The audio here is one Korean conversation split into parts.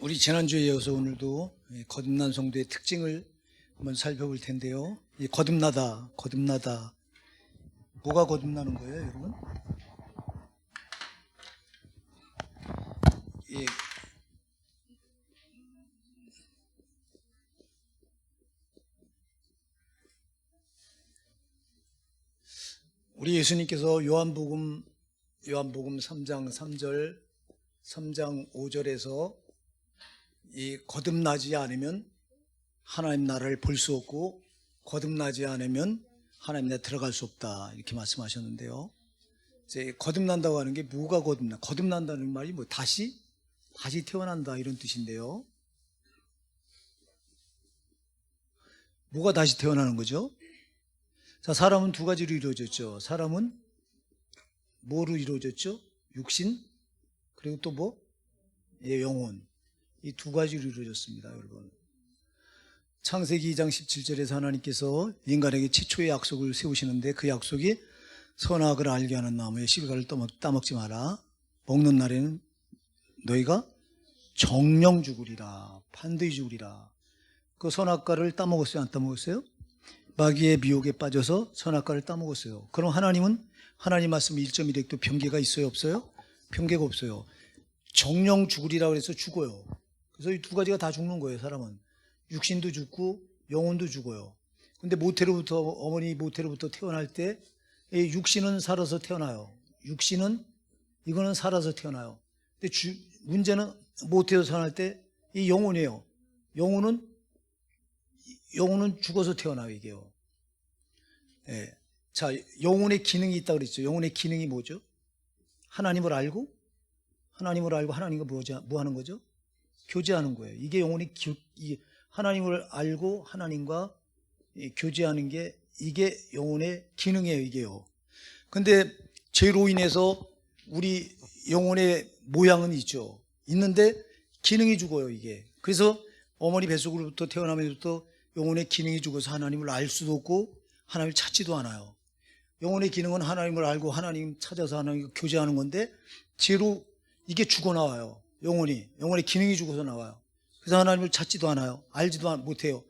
우리 지난주에 이어서 오늘도 거듭난 성도의 특징을 한번 살펴볼 텐데요. 이 거듭나다. 뭐가 거듭나는 거예요, 여러분? 예, 우리 예수님께서 요한복음 3장 3절, 3장 5절에서 이 거듭나지 않으면 하나님 나라를 볼 수 없고 거듭나지 않으면 하나님 나라에 들어갈 수 없다 이렇게 말씀하셨는데요. 이제 거듭난다고 하는 게 뭐가 거듭난다는 말이 뭐 다시 태어난다 이런 뜻인데요. 뭐가 다시 태어나는 거죠? 자, 사람은 두 가지로 이루어졌죠. 사람은 뭐로 이루어졌죠? 육신 그리고 또 뭐? 영혼. 이 두 가지로 이루어졌습니다, 여러분. 창세기 2장 17절에서 하나님께서 인간에게 최초의 약속을 세우시는데 그 약속이 선악을 알게 하는 나무의 씨가를 따먹지 마라. 먹는 날에는 너희가 정령 죽으리라. 반드시 죽으리라. 그 선악과를 따먹었어요? 안 따먹었어요? 마귀의 미혹에 빠져서 선악과를 따먹었어요. 그럼 하나님은 하나님 말씀 1.1획도 변개가 있어요? 없어요? 변개가 없어요. 정령 죽으리라 그래서 죽어요. 그래서 이 두 가지가 다 죽는 거예요, 사람은. 육신도 죽고 영혼도 죽어요. 근데 어머니 모태로부터 태어날 때 육신은 살아서 태어나요. 이거는 살아서 태어나요. 근데 문제는 모태에서 태어날 때 이 영혼이에요. 영혼은 죽어서 태어나요, 이게요. 예. 자, 영혼의 기능이 있다고 그랬죠. 영혼의 기능이 뭐죠? 하나님을 알고 하나님과 뭐 하는 거죠? 교제하는 거예요. 이게 하나님을 알고 하나님과 교제하는 게 이게 영혼의 기능이에요, 이게요. 근데 죄로 인해서 우리 영혼의 모양은 있는데 기능이 죽어요, 이게. 그래서 어머니 뱃속으로부터 태어나면서부터 영혼의 기능이 죽어서 하나님을 알 수도 없고 하나님을 찾지도 않아요. 영혼의 기능은 하나님을 알고 하나님 찾아서 하나님과 교제하는 건데 죄로 이게 죽어 나와요. 영혼의 기능이 죽어서 나와요. 그래서 하나님을 찾지도 않아요. 알지도 못해요.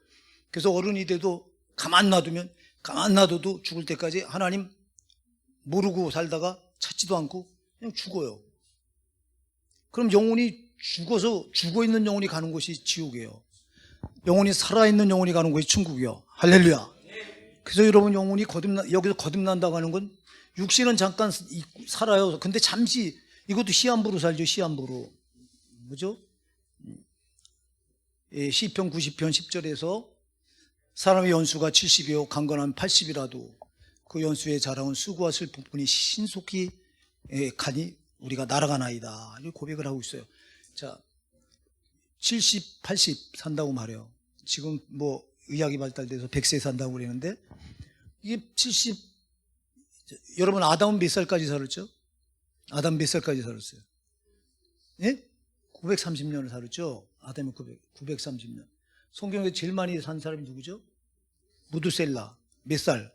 그래서 어른이 돼도 가만 놔둬도 죽을 때까지 하나님 모르고 살다가 찾지도 않고 그냥 죽어요. 그럼 영혼이 죽어있는 영혼이 가는 곳이 지옥이에요. 영혼이 살아있는 영혼이 가는 곳이 천국이요. 할렐루야. 그래서 여러분 여기서 거듭난다고 하는 건 육신은 잠깐 살아요. 근데 잠시 이것도 시한부로 살죠. 시한부로. 뭐죠? 시편 90편 10절에서 사람의 연수가 70이요 강건하면 80이라도 그 연수의 자랑은 수고와 슬픔뿐이 신속히 가니 우리가 날아가나이다 이렇게 고백을 하고 있어요. 자, 70, 80 산다고 말해요. 지금 뭐 의학이 발달돼서 100세 산다고 그러는데 이게 70 여러분 아담은 몇 살까지 살았죠? 아담 몇 살까지 살았어요? 예? 930년을 살았죠. 아담이 930년. 성경에 제일 많이 산 사람이 누구죠? 무두셀라. 몇 살?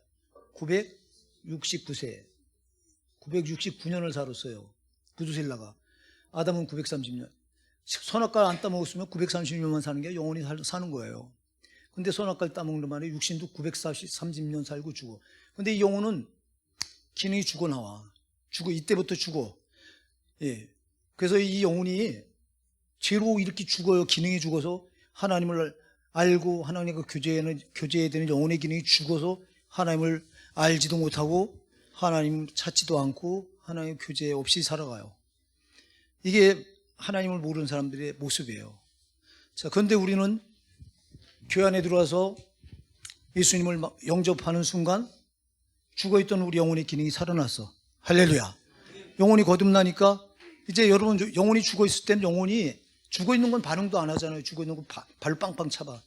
969세. 969년을 살았어요. 무두셀라가. 아담은 930년. 선악과를 안 따먹었으면 930년만 사는 게 영원히 사는 거예요. 근데 선악과를 따먹는 말에 육신도 930년 살고 죽어. 근데 이 영혼은 기능이 죽어 나와. 이때부터 죽어. 예. 그래서 이 영혼이 죄로 이렇게 죽어요. 기능이 죽어서 하나님을 알고 하나님과 교제해야 되는 영혼의 기능이 죽어서 하나님을 알지도 못하고 하나님 찾지도 않고 하나님 교제 없이 살아가요. 이게 하나님을 모르는 사람들의 모습이에요. 자, 그런데 우리는 교회 안에 들어와서 예수님을 영접하는 순간 죽어있던 우리 영혼의 기능이 살아났어. 할렐루야. 영혼이 거듭나니까 이제 여러분 영혼이 죽어있을 때는 영혼이 죽어있는 건 반응도 안 하잖아요. 죽어있는 건 발로 빵빵 차봐.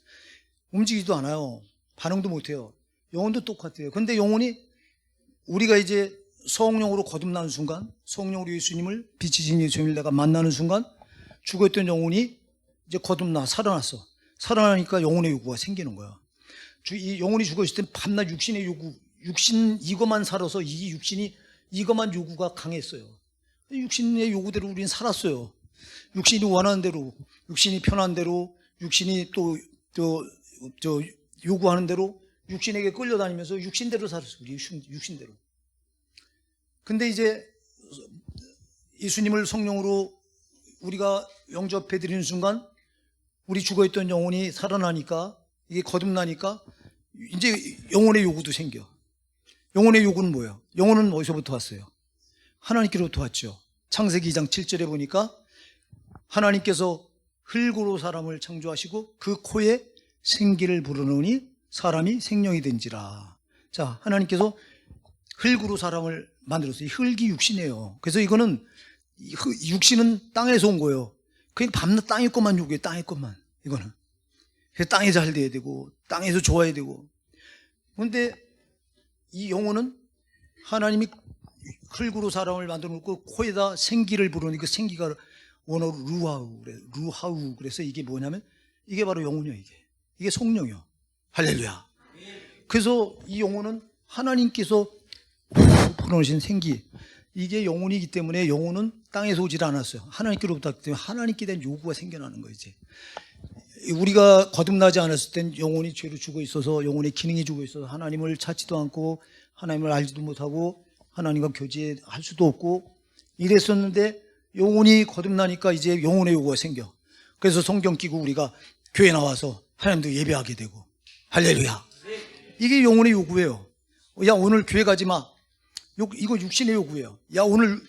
움직이지도 않아요. 반응도 못해요. 영혼도 똑같아요. 근데 영혼이 우리가 이제 성령으로 거듭나는 순간 성령으로 예수님을 빛이신 예수님을 내가 만나는 순간 죽어있던 영혼이 이제 거듭나 살아났어. 살아나니까 영혼의 요구가 생기는 거야. 이 영혼이 죽어있을 땐 밤낮 육신의 요구 육신 이것만 살아서 이 육신이 이것만 요구가 강했어요. 육신의 요구대로 우리는 살았어요. 육신이 원하는 대로, 육신이 편한 대로, 육신이 또 요구하는 대로 육신에게 끌려다니면서 육신대로 살았어요. 우리 육신대로. 근데 이제 예수님을 성령으로 우리가 영접해 드리는 순간 우리 죽어있던 영혼이 살아나니까, 이게 거듭나니까 이제 영혼의 요구도 생겨. 영혼의 요구는 뭐예요? 영혼은 어디서부터 왔어요? 하나님께로부터 왔죠. 창세기 2장 7절에 보니까 하나님께서 흙으로 사람을 창조하시고 그 코에 생기를 불어넣으니 사람이 생명이 된지라. 자, 하나님께서 흙으로 사람을 만들었어요. 흙이 육신이에요. 그래서 이거는 육신은 땅에서 온 거예요. 그냥 밤낮 땅의 것만 요구해요. 땅의 것만. 이거는. 그래서 땅에 잘 돼야 되고 땅에서 좋아야 되고. 그런데 이 영혼은 하나님이 흙으로 사람을 만들어 놓고 코에다 생기를 불어넣으니 그 생기가 원어로 루하우 그래. 루하우. 그래서 이게 뭐냐면 이게 바로 영혼이에요. 이게 성령이요. 할렐루야. 그래서 이 영혼은 하나님께서 불어넣으신 생기, 이게 영혼이기 때문에 영혼은 땅에서 오질 않았어요. 하나님께로부터 왔기 때문에 하나님께 대한 요구가 생겨나는 거예요. 이제 우리가 거듭나지 않았을 땐 영혼이 죄로 죽어 있어서, 영혼의 기능이 죽어 있어서 하나님을 찾지도 않고 하나님을 알지도 못하고 하나님과 교제할 수도 없고 이랬었는데, 영혼이 거듭나니까 이제 영혼의 요구가 생겨. 그래서 성경 끼고 우리가 교회 나와서 하나님도 예배하게 되고. 할렐루야. 이게 영혼의 요구예요. 야, 오늘 교회 가지 마. 이거 육신의 요구예요. 야, 오늘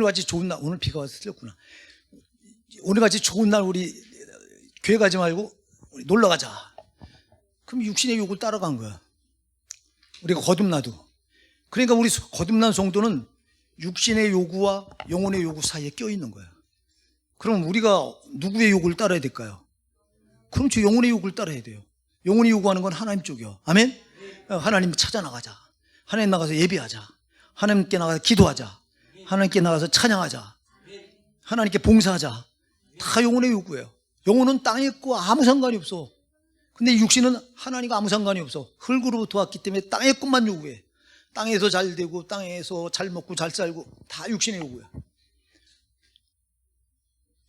같이 좋은 날, 오늘 비가 와서 틀렸구나. 오늘 같이 좋은 날 우리 교회 가지 말고 우리 놀러 가자. 그럼 육신의 요구를 따라간 거야. 우리가 거듭나도. 그러니까 우리 거듭난 성도는 육신의 요구와 영혼의 요구 사이에 껴있는 거야. 그럼 우리가 누구의 요구를 따라야 될까요? 그럼 저 영혼의 요구를 따라야 돼요. 영혼이 요구하는 건 하나님 쪽이요. 아멘? 하나님 찾아 나가자. 하나님 나가서 예배하자. 하나님께 나가서 기도하자. 하나님께 나가서 찬양하자. 하나님께 봉사하자. 다 영혼의 요구예요. 영혼은 땅에 있고 아무 상관이 없어. 근데 육신은 하나님과 아무 상관이 없어. 흙으로부터 왔기 때문에 땅의 것만 요구해. 땅에서 잘 되고 땅에서 잘 먹고 잘 살고 다 육신의 요구야.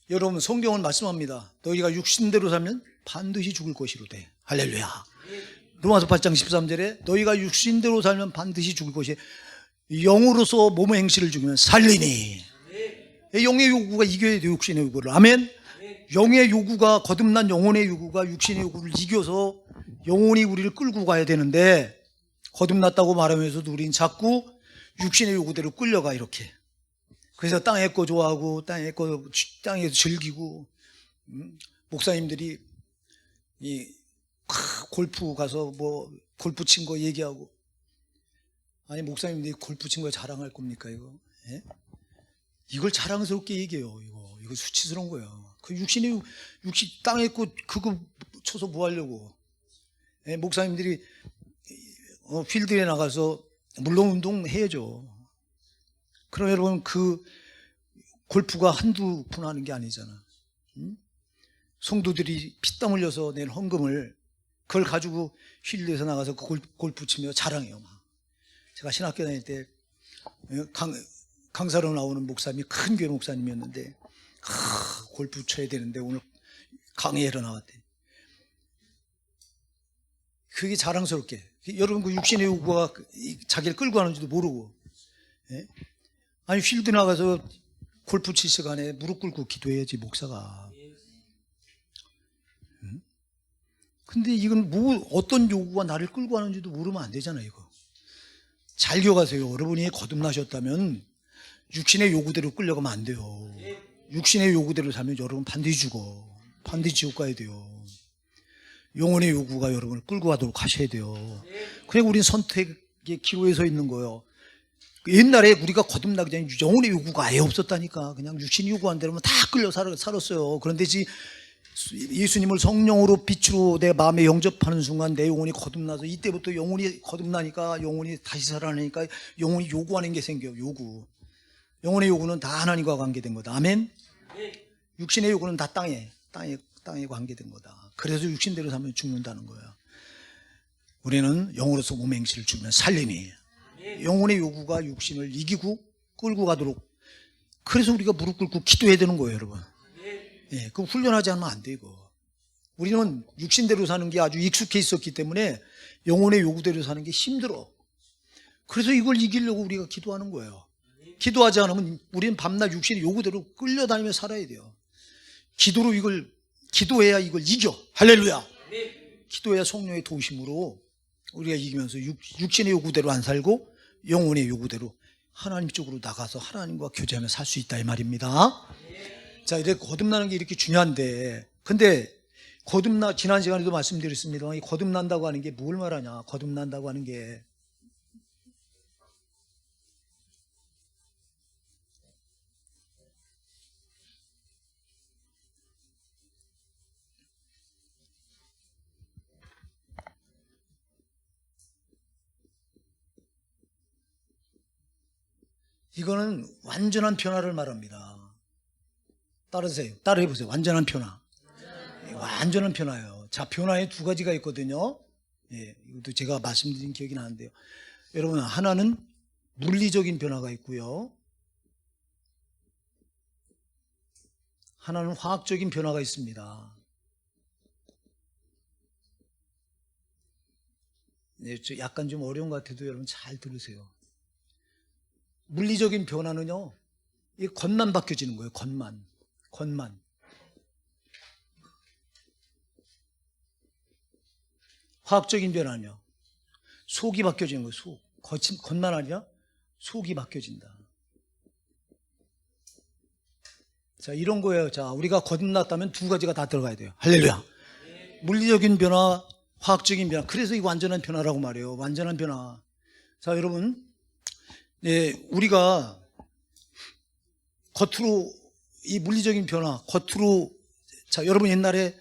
여러분, 성경은 말씀합니다. 너희가 육신대로 살면 반드시 죽을 것이로되. 할렐루야. 로마서 8장 13절에 너희가 육신대로 살면 반드시 죽을 것이, 영으로서 몸의 행실을 죽이면 살리니. 영의 요구가 이겨야 돼요. 육신의 요구를. 아멘. 영의 요구가, 거듭난 영혼의 요구가 육신의 요구를 이겨서 영혼이 우리를 끌고 가야 되는데, 거듭났다고 말하면서도 우린 자꾸 육신의 요구대로 끌려가. 이렇게. 그래서 땅의 거 좋아하고 땅에서 즐기고, 목사님들이 이 골프 가서 뭐 골프 친 거 얘기하고, 아니 목사님들이 골프 친 거 자랑할 겁니까 이거? 예? 이걸 자랑스럽게 얘기해요. 이거 수치스러운 거예요. 그 육신 땅에 있고 그거 쳐서 뭐 하려고? 예? 목사님들이 필드에 나가서 물론 운동 해야죠. 그럼 여러분, 그 골프가 한두 푼 하는 게 아니잖아. 성도들이 피땀 흘려서 낸 헌금을, 그걸 가지고 필드에서 나가서 그 골프 치며 자랑해요. 막. 제가 신학교 다닐 때 강사로 나오는 목사님이 큰 교회 목사님이었는데, 골프 쳐야 되는데 오늘 강의하러 나왔대. 그게 자랑스럽게. 여러분, 그 육신의 요구가 자기를 끌고 가는지도 모르고. 예? 아니, 필드 나가서 골프 칠 시간에 무릎 꿇고 기도해야지, 목사가. 근데 이건 어떤 요구가 나를 끌고 가는지도 모르면 안 되잖아요, 이거. 잘 기억하세요. 여러분이 거듭나셨다면 육신의 요구대로 끌려가면 안 돼요. 육신의 요구대로 살면 여러분 반드시 죽어. 반드시 지옥 가야 돼요. 영혼의 요구가 여러분을 끌고 가도록 하셔야 돼요. 그러니까 우리는 선택의 기로에 서 있는 거예요. 옛날에 우리가 거듭나기 전에 영혼의 요구가 아예 없었다니까. 그냥 육신이 요구한 대로만 다 끌려 살았어요. 그런데 예수님을 성령으로 빛으로 내 마음에 영접하는 순간 내 영혼이 거듭나서, 이때부터 영혼이 거듭나니까, 영혼이 다시 살아나니까 영혼이 요구하는 게 생겨요. 요구. 영혼의 요구는 다 하나님과 관계된 거다. 아멘. 육신의 요구는 다 땅에 관계된 거다. 그래서 육신대로 살면 죽는다는 거야. 우리는 영으로서 몸의 행실을 주면 살림이. 영혼의 요구가 육신을 이기고 끌고 가도록. 그래서 우리가 무릎 꿇고 기도해야 되는 거예요, 여러분. 예, 그 훈련하지 않으면 안 돼, 이거. 우리는 육신대로 사는 게 아주 익숙해 있었기 때문에 영혼의 요구대로 사는 게 힘들어. 그래서 이걸 이기려고 우리가 기도하는 거예요. 기도하지 않으면 우리는 밤낮 육신의 요구대로 끌려다니며 살아야 돼요. 기도해야 이걸 이겨. 할렐루야. 기도해야 성령의 도우심으로 우리가 이기면서 육신의 요구대로 안 살고 영혼의 요구대로 하나님 쪽으로 나가서 하나님과 교제하며 살 수 있다, 이 말입니다. 자, 이렇게 거듭나는 게 이렇게 중요한데, 근데 지난 시간에도 말씀드렸습니다만, 이 거듭난다고 하는 게 뭘 말하냐? 거듭난다고 하는 게 이거는 완전한 변화를 말합니다. 따라하세요. 따라해보세요. 완전한 변화. 완전한 변화예요. 자, 변화에 두 가지가 있거든요. 예, 이것도 제가 말씀드린 기억이 나는데요. 여러분, 하나는 물리적인 변화가 있고요. 하나는 화학적인 변화가 있습니다. 네, 약간 좀 어려운 것 같아도 여러분 잘 들으세요. 물리적인 변화는요, 이 겉만 바뀌어지는 거예요. 겉만. 화학적인 변화는요, 속이 바뀌어지는 거예요. 속. 겉만 아니라 속이 바뀌어진다. 자, 이런 거예요. 자, 우리가 거듭났다면 두 가지가 다 들어가야 돼요. 할렐루야. 물리적인 변화, 화학적인 변화. 그래서 이 완전한 변화라고 말해요. 완전한 변화. 자, 여러분, 네, 우리가 겉으로 이 물리적인 변화, 겉으로, 자, 여러분 옛날에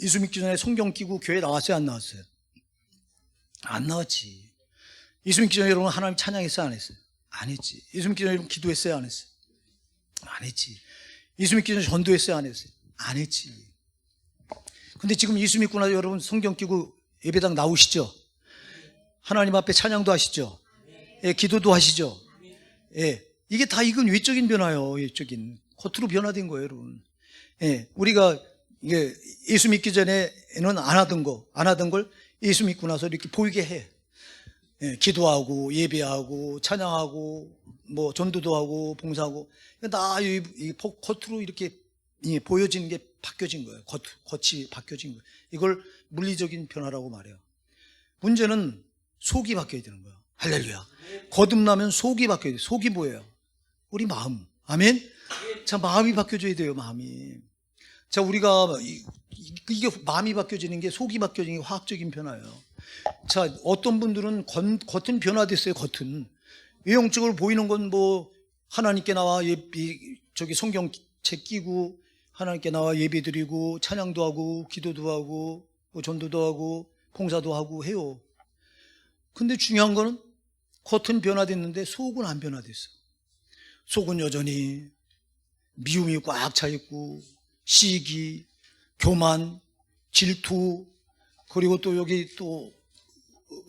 예수 믿기 전에 성경 끼고 교회 나왔어요, 안 나왔어요? 안 나왔지. 예수 믿기 전에 여러분 하나님 찬양했어요, 안 했어요? 안 했지. 예수 믿기 전에 여러분 기도했어요, 안 했어요? 안 했지. 예수 믿기 전에 전도했어요, 안 했어요? 안 했지. 근데 지금 예수 믿고 나서 여러분 성경 끼고 예배당 나오시죠? 하나님 앞에 찬양도 하시죠? 예, 기도도 하시죠? 예, 이게 다 이건 외적인 변화예요. 외적인. 겉으로 변화된 거예요, 여러분. 예, 우리가 이게 예수 믿기 전에는 안 하던 걸 예수 믿고 나서 이렇게 보이게 해. 예, 기도하고 예배하고 찬양하고 뭐 전도도 하고 봉사하고 다 겉으로 이렇게 보여지는 게 바뀌어진 거예요. 겉이 바뀌어진 거예요. 이걸 물리적인 변화라고 말해요. 문제는 속이 바뀌어야 되는 거예요. 할렐루야. 거듭나면 속이 바뀌어야 돼요. 속이 뭐예요? 우리 마음. 아멘. 자, 마음이 바뀌어져야 돼요. 마음이. 자, 우리가 이게 마음이 바뀌어지는 게, 속이 바뀌어지는 게 화학적인 변화예요. 자, 어떤 분들은 겉은 변화됐어요. 겉은 외형적으로 보이는 건 뭐 하나님께 나와 성경책 끼고 하나님께 나와 예배드리고 찬양도 하고 기도도 하고 뭐 전도도 하고 봉사도 하고 해요. 근데 중요한 거는 겉은 변화됐는데 속은 안 변화됐어. 속은 여전히 미움이 꽉 차 있고 시기, 교만, 질투, 그리고 또 여기 또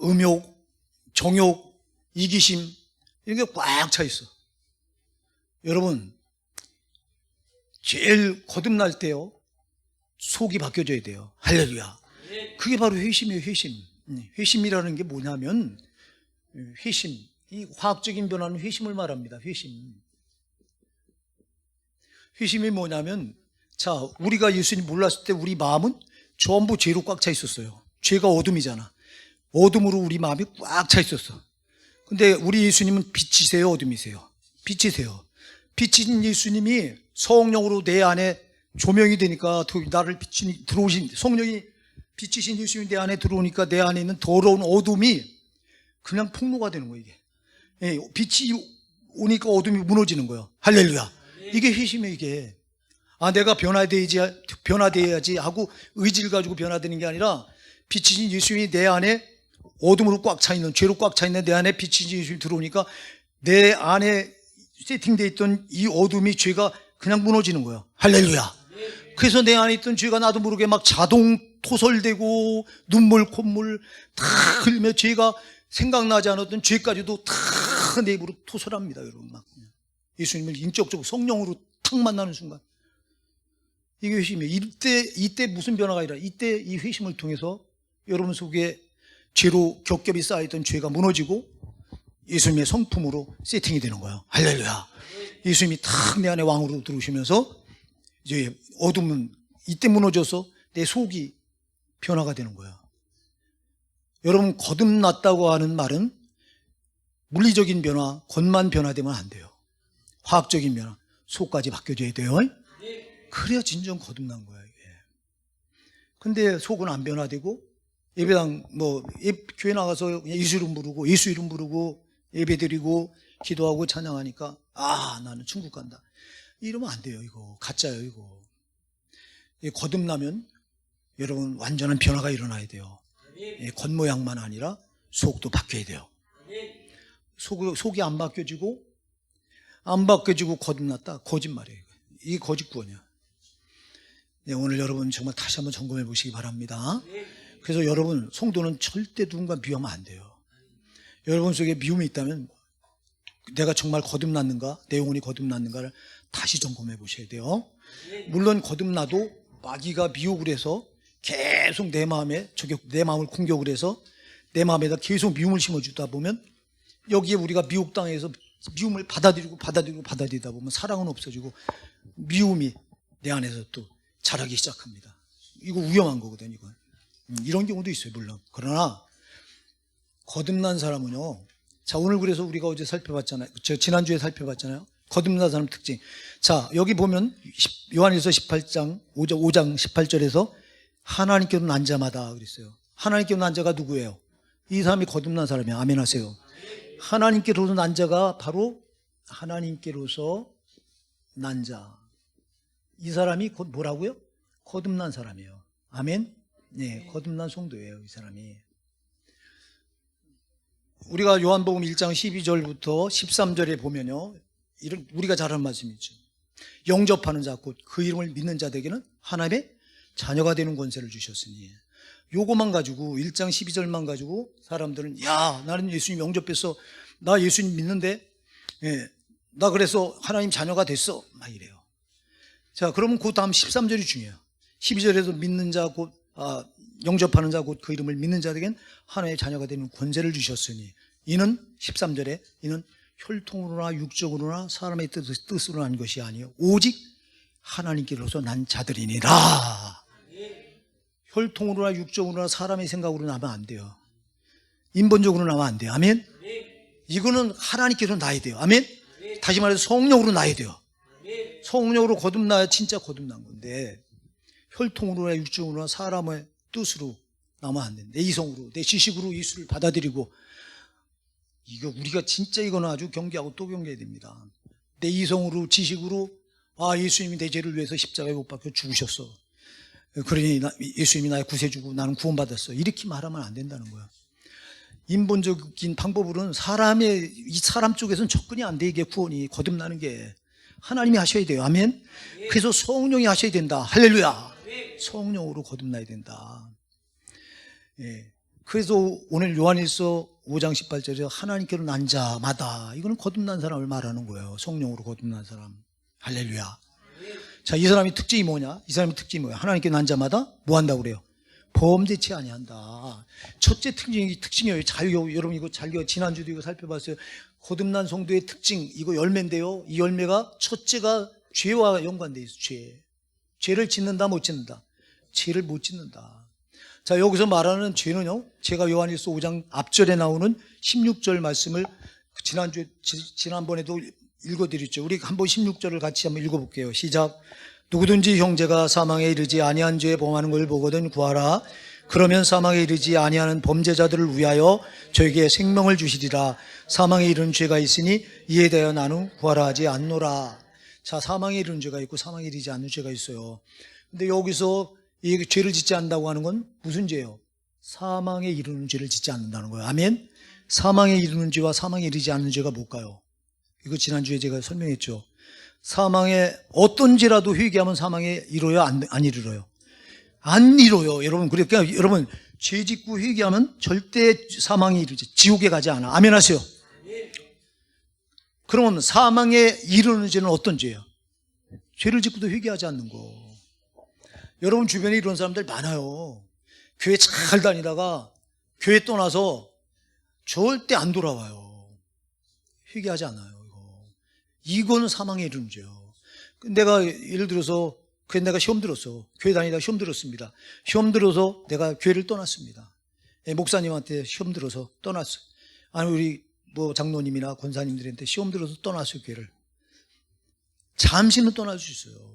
음욕, 정욕, 이기심, 이런 게 꽉 차 있어. 여러분, 제일 거듭날 때요, 속이 바뀌어져야 돼요. 할렐루야. 그게 바로 회심이에요. 회심. 회심이라는 게 뭐냐면, 회심, 이 화학적인 변화는 회심을 말합니다. 회심이 뭐냐면, 자, 우리가 예수님 몰랐을 때 우리 마음은 전부 죄로 꽉 차 있었어요. 죄가 어둠이잖아. 어둠으로 우리 마음이 꽉 차 있었어. 근데 우리 예수님은 빛이세요, 어둠이세요? 빛이세요. 빛인 예수님이 성령으로 내 안에 조명이 되니까 나를 들어오신 성령이 빛이신 예수님이 내 안에 들어오니까 내 안에 있는 더러운 어둠이 그냥 폭로가 되는 거예요. 이게. 예, 빛이 오니까 어둠이 무너지는 거예요. 할렐루야. 이게 회심이에요. 이게. 아, 내가 변화돼야지 하고 의지를 가지고 변화되는 게 아니라 빛이신 예수님이 내 안에 어둠으로 꽉 차 있는, 죄로 꽉 차 있는 내 안에 빛이신 예수님이 들어오니까 내 안에 세팅되어 있던 이 어둠이, 죄가 그냥 무너지는 거예요. 할렐루야. 그래서 내 안에 있던 죄가 나도 모르게 막 자동 토설되고 눈물 콧물 다 흘며 죄가 생각나지 않았던 죄까지도 다 내 입으로 토설합니다. 여러분, 막 예수님을 인격적으로 성령으로 탁 만나는 순간 이게 회심이에요. 이때 무슨 변화가 아니라 이때 이 회심을 통해서 여러분 속에 죄로 겹겹이 쌓여있던 죄가 무너지고 예수님의 성품으로 세팅이 되는 거예요. 할렐루야. 예수님이 탁 내 안에 왕으로 들어오시면서 이제 어둠은 이때 무너져서 내 속이 변화가 되는 거예요. 여러분, 거듭났다고 하는 말은 물리적인 변화, 겉만 변화되면 안 돼요. 화학적인 변화, 속까지 바뀌어져야 돼요. 그래야 진정 거듭난 거예요, 이게. 근데 속은 안 변화되고, 예배당, 교회 나가서 그냥 예수 이름 부르고, 예수 이름 부르고, 예배 드리고, 기도하고 찬양하니까, 나는 천국 간다. 이러면 안 돼요, 이거. 가짜예요, 이거. 거듭나면 여러분 완전한 변화가 일어나야 돼요. 겉모양만 아니라 속도 바뀌어야 돼요. 속이 안 바뀌어지고 거듭났다? 거짓말이에요. 이게 거짓구원이야. 오늘 여러분 정말 다시 한번 점검해 보시기 바랍니다. 그래서 여러분, 성도는 절대 누군가 미워하면 안 돼요. 여러분 속에 미움이 있다면 내가 정말 거듭났는가, 내 영혼이 거듭났는가를 다시 점검해 보셔야 돼요. 물론 거듭나도 마귀가 미혹을 해서 계속 내 마음을 공격을 해서 내 마음에다 계속 미움을 심어주다 보면, 여기에 우리가 미혹당해서 미움을 받아들이다 보면 사랑은 없어지고 미움이 내 안에서 또 자라기 시작합니다. 이거 위험한 거거든요, 이건. 이런 경우도 있어요, 물론. 그러나 거듭난 사람은요, 자, 오늘 그래서 우리가 어제 살펴봤잖아요. 지난주에 살펴봤잖아요. 거듭난 사람 특징. 자, 여기 보면 요한일서 18장 5장 18절에서 하나님께로 난 자마다 그랬어요. 하나님께로 난 자가 누구예요? 이 사람이 거듭난 사람이에요. 아멘 하세요. 하나님께로서 난 자가 바로 하나님께로서 난 자. 이 사람이 곧 뭐라고요? 거듭난 사람이에요. 아멘? 네, 거듭난 성도예요, 이 사람이. 우리가 요한복음 1장 12절부터 13절에 보면요, 이런 우리가 잘 아는 말씀이죠. 영접하는 자, 곧 그 이름을 믿는 자에게는 하나님의 자녀가 되는 권세를 주셨으니, 요거만 가지고 1장 12절만 가지고 사람들은 나는 예수님 영접했어, 나 예수님 믿는데, 나 그래서 하나님 자녀가 됐어, 막 이래요. 자, 그러면 그 다음 13절이 중요해요. 12절에서 믿는 자, 곧 영접하는 자, 곧 그 이름을 믿는 자에게는 하나님의 자녀가 되는 권세를 주셨으니, 이는 13절에 이는 혈통으로나 육적으로나 사람의 뜻으로 난 것이 아니요 오직 하나님께로서 난 자들이니라. 혈통으로나 육적으로나 사람의 생각으로 나면 안 돼요. 인본적으로 나면 안 돼요. 아멘. 이거는 하나님께로 나야 돼요. 아멘. 다시 말해서 성령으로 나야 돼요. 성령으로 거듭나야 진짜 거듭난 건데, 혈통으로나 육적으로나 사람의 뜻으로 나면 안 돼. 내 이성으로, 내 지식으로 예수를 받아들이고, 이거 우리가 진짜 이거는 아주 경계하고 또 경계해야 됩니다. 내 이성으로, 지식으로, 예수님이 내 죄를 위해서 십자가에 못 박혀 죽으셨어, 그러니 예수님이 나의 구세주고 나는 구원받았어, 이렇게 말하면 안 된다는 거야. 인본적인 방법으로는 이 사람 쪽에서는 접근이 안 돼. 이게 구원이, 거듭나는 게 하나님이 하셔야 돼요. 아멘. 그래서 성령이 하셔야 된다. 할렐루야. 성령으로 거듭나야 된다. 그래서 오늘 요한일서 5장 18절에 하나님께로 난 자마다, 이거는 거듭난 사람을 말하는 거예요. 성령으로 거듭난 사람. 할렐루야. 자, 이 사람의 특징이 뭐냐? 이 사람의 특징이 뭐야? 하나님께 난 자마다 뭐 한다고 그래요? 범죄치 아니한다. 첫째 특징이에요. 여러분 이거 지난주도 이거 살펴봤어요. 거듭난 성도의 특징, 이거 열매인데요. 이 열매가 첫째가 죄와 연관되어 있어요. 죄를 짓는다, 못 짓는다? 죄를 못 짓는다. 자, 여기서 말하는 죄는요, 제가 요한일서 5장 앞절에 나오는 16절 말씀을 지난번에도 읽어드렸죠. 우리 한번 16절을 같이 한번 읽어볼게요. 시작. 누구든지 형제가 사망에 이르지 아니한 죄에 범하는 걸 보거든 구하라. 그러면 사망에 이르지 아니하는 범죄자들을 위하여 저에게 생명을 주시리라. 사망에 이르는 죄가 있으니 이에 대하여 나는 구하라 하지 않노라. 자, 사망에 이르는 죄가 있고 사망에 이르지 않는 죄가 있어요. 근데 여기서 이 죄를 짓지 않는다고 하는 건 무슨 죄예요? 사망에 이르는 죄를 짓지 않는다는 거예요. 아멘. 사망에 이르는 죄와 사망에 이르지 않는 죄가 뭘까요? 이거 지난주에 제가 설명했죠. 사망에 어떤 죄라도 회개하면 사망에 이뤄요? 안 이르러요? 안 이뤄요. 여러분, 그러니까 여러분 죄 짓고 회개하면 절대 사망에 이르지, 지옥에 가지 않아. 아멘 하세요. 그러면 사망에 이르는 죄는 어떤 죄예요? 죄를 짓고도 회개하지 않는 거. 여러분 주변에 이런 사람들 많아요. 교회 잘 다니다가 교회 떠나서 절대 안 돌아와요. 회개하지 않아요. 이건 사망에 이르는 죄요. 내가 예를 들어서 내가 시험 들었어. 교회 다니다가 시험 들었습니다. 시험 들어서 내가 교회를 떠났습니다. 목사님한테 시험 들어서 떠났어. 아니 우리 뭐 장로님이나 권사님들한테 시험 들어서 떠났어요. 교회를. 잠시는 떠날 수 있어요.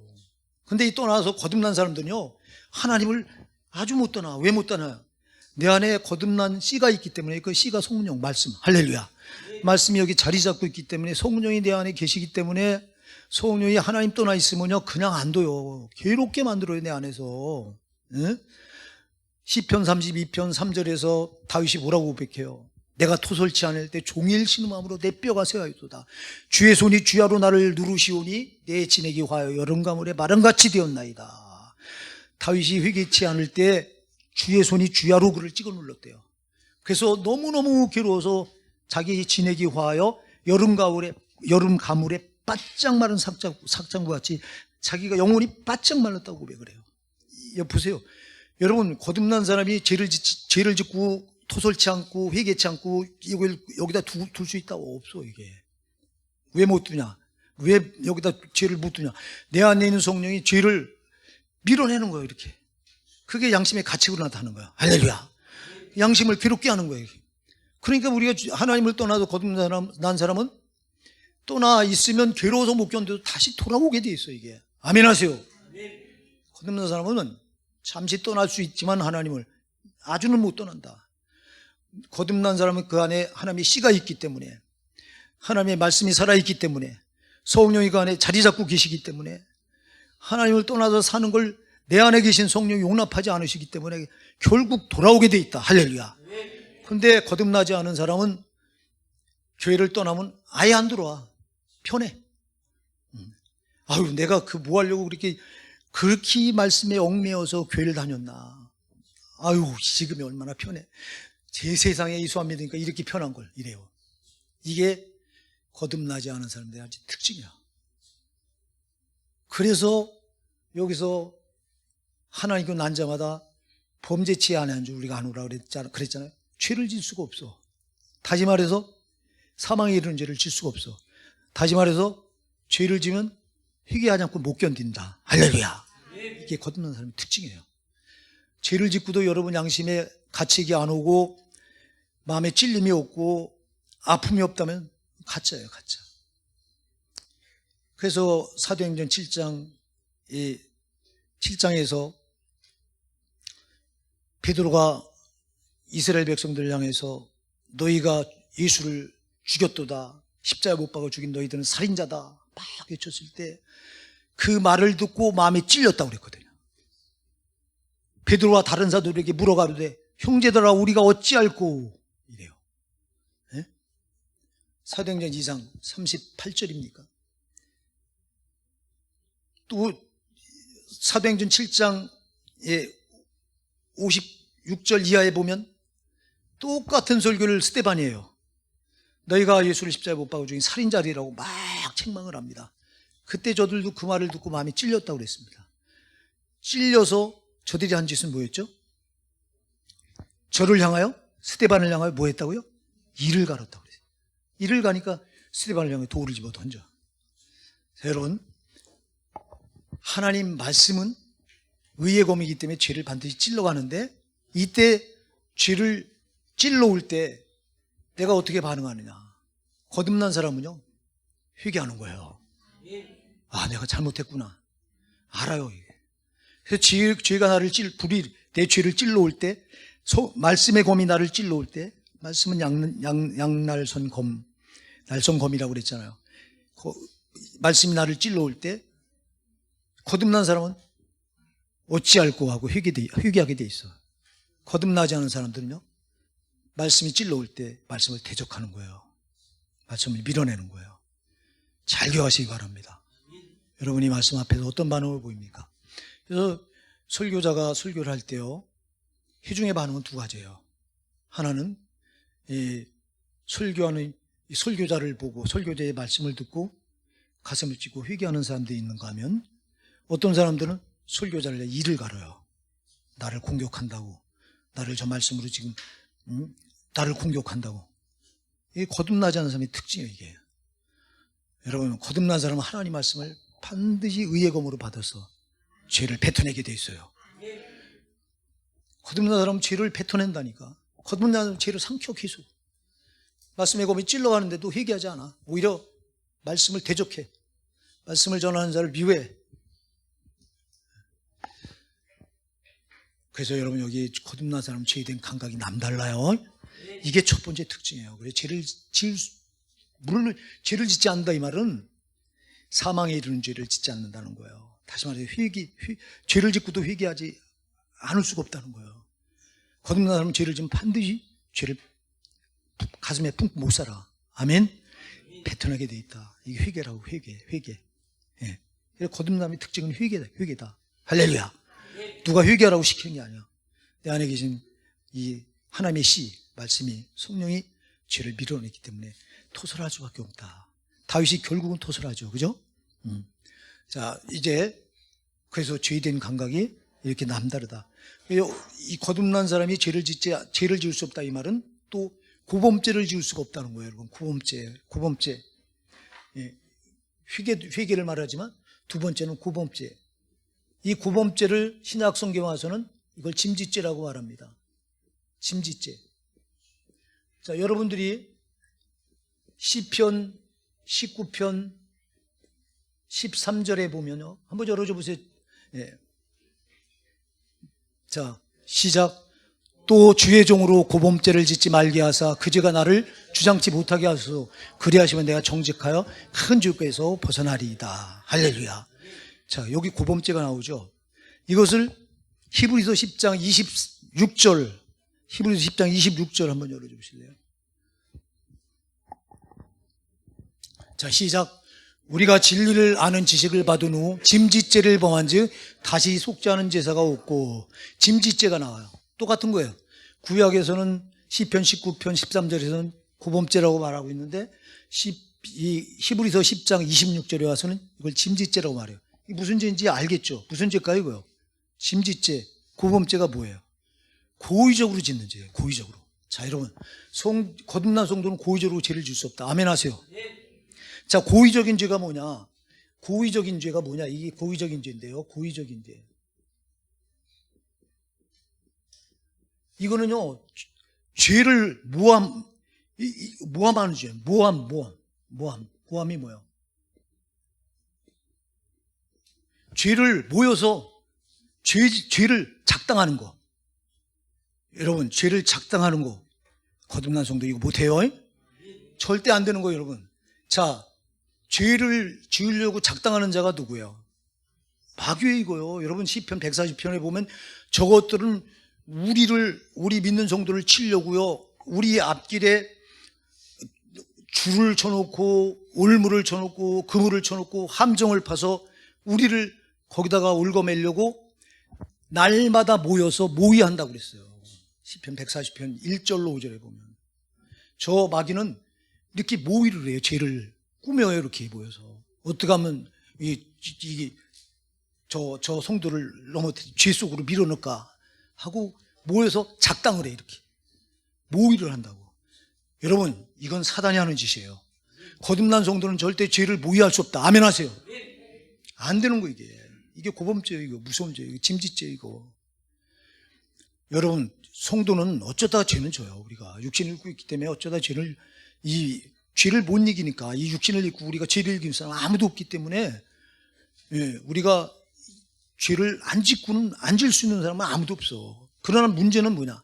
근데 이 떠나서 거듭난 사람들은요, 하나님을 아주 못 떠나. 왜 못 떠나요? 내 안에 거듭난 씨가 있기 때문에, 그 씨가 성령, 말씀. 할렐루야. 말씀이 여기 자리 잡고 있기 때문에, 성령이 내 안에 계시기 때문에, 성령이 하나님 떠나 있으면요 그냥 안 둬요. 괴롭게 만들어요, 내 안에서. 응? 시편 32편 3절에서 다윗이 뭐라고 고백해요? 내가 토설치 않을 때 종일 신음함으로 내 뼈가 새하였도다. 주의 손이 주야로 나를 누르시오니 내 진액이 화하여 여름 가물에 마름같이 되었나이다. 다윗이 회개치 않을 때 주의 손이 주야로 그를 찍어 눌렀대요. 그래서 너무너무 괴로워서 자기 진액이 화하여 여름 가물에 바짝 마른 삭장과 같이 자기가 영혼이 바짝 말랐다고 고백을 해요. 보세요. 여러분, 거듭난 사람이 죄를 짓고 토설치 않고 회개치 않고 이걸 여기다 둘 수 있다고? 없어. 이게 왜 못 두냐? 왜 여기다 죄를 못 두냐? 내 안에 있는 성령이 죄를 밀어내는 거예요. 이렇게. 그게 양심의 가책으로 나타나는 거야. 할렐루야. 양심을 괴롭게 하는 거예요. 그러니까 우리가 하나님을 떠나서 거듭난 사람은 떠나 있으면 괴로워서 못 견뎌도 다시 돌아오게 돼 있어. 이게 아멘 하세요. 거듭난 사람은 잠시 떠날 수 있지만 하나님을 아주는 못 떠난다. 거듭난 사람은 그 안에 하나님의 씨가 있기 때문에, 하나님의 말씀이 살아있기 때문에, 성령이 그 안에 자리 잡고 계시기 때문에, 하나님을 떠나서 사는 걸 내 안에 계신 성령이 용납하지 않으시기 때문에 결국 돌아오게 돼 있다. 할렐루야. 근데 거듭나지 않은 사람은 교회를 떠나면 아예 안 들어와. 편해. 아유, 내가 뭐 하려고 그렇게 말씀에 얽매여서 교회를 다녔나. 아유, 지금이 얼마나 편해. 제 세상에 예수 안 믿으니까 이렇게 편한 걸 이래요. 이게 거듭나지 않은 사람들의 아주 특징이야. 그래서 여기서 하나님께 난 자마다 범죄치 않은 줄 우리가 아노라 그랬잖아요. 죄를 질 수가 없어. 다시 말해서 사망에 이르는 죄를 질 수가 없어. 다시 말해서 죄를 지면 회개하지 않고 못 견딘다. 할렐루야. 이게 거듭난 사람의 특징이에요. 죄를 짓고도 여러분 양심에 가책이 안 오고 마음에 찔림이 없고 아픔이 없다면 가짜예요. 가짜. 그래서 사도행전 7장에서 베드로가 이스라엘 백성들을 향해서 너희가 예수를 죽였도다, 십자가에 못 박아 죽인 너희들은 살인자다 막 외쳤을 때 그 말을 듣고 마음에 찔렸다고 그랬거든요. 베드로와 다른 사도들에게 물어가로되 형제들아 우리가 어찌할꼬 이래요. 네? 사도행전 2장 38절입니까? 또 사도행전 7장에 56절 이하에 보면 똑같은 설교를 스데반이 해요. 너희가 예수를 십자가에 못 박아 죽인 살인자리라고 막 책망을 합니다. 그때 저들도 그 말을 듣고 마음이 찔렸다고 그랬습니다. 찔려서 저들이 한 짓은 뭐였죠? 저를 향하여, 스데반을 향하여 뭐 했다고요? 이를 갈았다고 그랬어요. 이를 가니까 스데반을 향해 돌을 집어 던져. 여러분, 하나님 말씀은 의의 검이기 때문에 죄를 반드시 찔러가는데, 이때 죄를 찔러올 때 내가 어떻게 반응하느냐. 거듭난 사람은요, 회개하는 거예요. 아, 내가 잘못했구나. 알아요, 이게. 그래서 죄가 나를 내 죄를 찔러올 때, 말씀의 검이 나를 찔러올 때, 말씀은 날선검이라고 그랬잖아요. 말씀이 나를 찔러올 때, 거듭난 사람은 어찌할꼬 하고 회개하게 돼 있어. 거듭나지 않은 사람들은요, 말씀이 찔러올 때 말씀을 대적하는 거예요. 말씀을 밀어내는 거예요. 잘 기억하시기 바랍니다. 여러분이 말씀 앞에서 어떤 반응을 보입니까? 그래서 설교자가 설교를 할 때요, 회중의 반응은 두 가지예요. 하나는 설교하는 설교자를 보고 설교자의 말씀을 듣고 가슴을 찢고 회개하는 사람들이 있는가 하면, 어떤 사람들은 설교자를 이를 갈아요. 나를 공격한다고. 나를 저 말씀으로 지금 나를 공격한다고. 이게 거듭나지 않은 사람의 특징이에요. 이게. 여러분, 거듭난 사람은 하나님 말씀을 반드시 의의 검으로 받아서 죄를 뱉어내게 돼 있어요. 거듭난 사람은 죄를 뱉어낸다니까. 거듭난 사람은 죄를 삼켜 계속. 말씀의 검이 찔러가는데도 회개하지 않아. 오히려 말씀을 대적해. 말씀을 전하는 자를 미워해. 그래서 여러분, 여기 거듭난 사람 죄에 대한 감각이 남달라요. 이게 첫 번째 특징이에요. 그래서 물론 죄를 짓지 않는다 이 말은 사망에 이르는 죄를 짓지 않는다는 거예요. 다시 말해서 죄를 짓고도 회개하지 않을 수가 없다는 거예요. 거듭난 사람은 죄를 지면 반드시 죄를 가슴에 품고 못 살아. 아멘? 뱉어내게 돼 있다. 이게 회개라고. 회개. 예. 거듭남의 특징은 회개다. 할렐루야. 누가 회개하라고 시키는 게 아니야. 내 안에 계신 이 하나님의 씨, 말씀이, 성령이 죄를 밀어내기 때문에 토설할 수밖에 없다. 다윗이 결국은 토설하죠. 그죠? 자, 이제 그래서 죄에 대한 감각이 이렇게 남다르다. 이 거듭난 사람이 죄를 지을 수 없다 이 말은 또 고범죄를 지을 수가 없다는 거예요. 여러분, 고범죄. 예. 회개를 말하지만 두 번째는 고범죄. 이 고범죄를 신약 성경에 와서는 이걸 짐짓죄라고 말합니다. 짐짓죄. 자, 여러분들이 시편 19편 13절에 보면요. 한번 열어줘 보세요. 예. 자, 시작. 또 주의 종으로 고범죄를 짓지 말게 하사 그 죄가 나를 주장치 못하게 하소서. 그리하시면 내가 정직하여 큰 죄에서 벗어나리이다. 할렐루야. 자, 여기 고범죄가 나오죠. 이것을 히브리서 10장 26절, 히브리서 10장 26절 한번 열어줘 보실래요? 자, 시작. 우리가 진리를 아는 지식을 받은 후 짐짓죄를 범한즉 다시 속지 않은 제사가 없고. 짐짓죄가 나와요. 똑같은 거예요. 구약에서는 시편 19편 13절에서는 고범죄라고 말하고 있는데 히브리서 10장 26절에 와서는 이걸 짐짓죄라고 말해요. 이게 무슨 죄인지 알겠죠? 무슨 죄일까요 이거요? 짐짓죄, 고범죄가 뭐예요? 고의적으로 짓는 죄예요. 고의적으로. 자, 여러분, 거듭난 성도는 고의적으로 죄를 질 수 없다. 아멘 하세요. 자, 고의적인 죄가 뭐냐? 고의적인 죄가 뭐냐? 이게 고의적인 죄인데요. 고의적인 죄. 이거는요, 죄를 모함하는 죄예요. 모함이 뭐예요? 죄를 모여서 죄를 작당하는 거. 여러분, 죄를 작당하는 거. 거듭난 성도 이거 못해요? 절대 안 되는 거예요, 여러분. 자, 죄를 지으려고 작당하는 자가 누구예요? 마귀예요, 이거요. 여러분, 시편 140편에 보면 저것들은 우리 믿는 성도를 치려고요. 우리 앞길에 줄을 쳐놓고 올무를 쳐놓고 그물을 쳐놓고 함정을 파서 우리를 거기다가 얽어매려고 날마다 모여서 모의한다고 그랬어요. 시편 140편 1절로 5절에 보면 저 마귀는 이렇게 모의를 해요. 죄를 꾸며요. 이렇게 모여서 어떻게 하면 저 성도를 넘어뜨려 죄 속으로 밀어넣을까 하고 모여서 작당을 해. 이렇게 모의를 한다고. 여러분, 이건 사단이 하는 짓이에요. 거듭난 성도는 절대 죄를 모의할 수 없다. 아멘 하세요. 안 되는 거. 이게 고범죄예요. 이거 무서운 죄예요. 이거 짐짓죄. 이거 여러분, 성도는 어쩌다가 죄는 져요. 우리가 육신을 입고 있기 때문에 어쩌다 죄를 못 이기니까, 이 육신을 입고 우리가 죄를 이기는 사람 아무도 없기 때문에, 우리가 죄를 안 질 수 있는 사람은 아무도 없어. 그러나 문제는 뭐냐?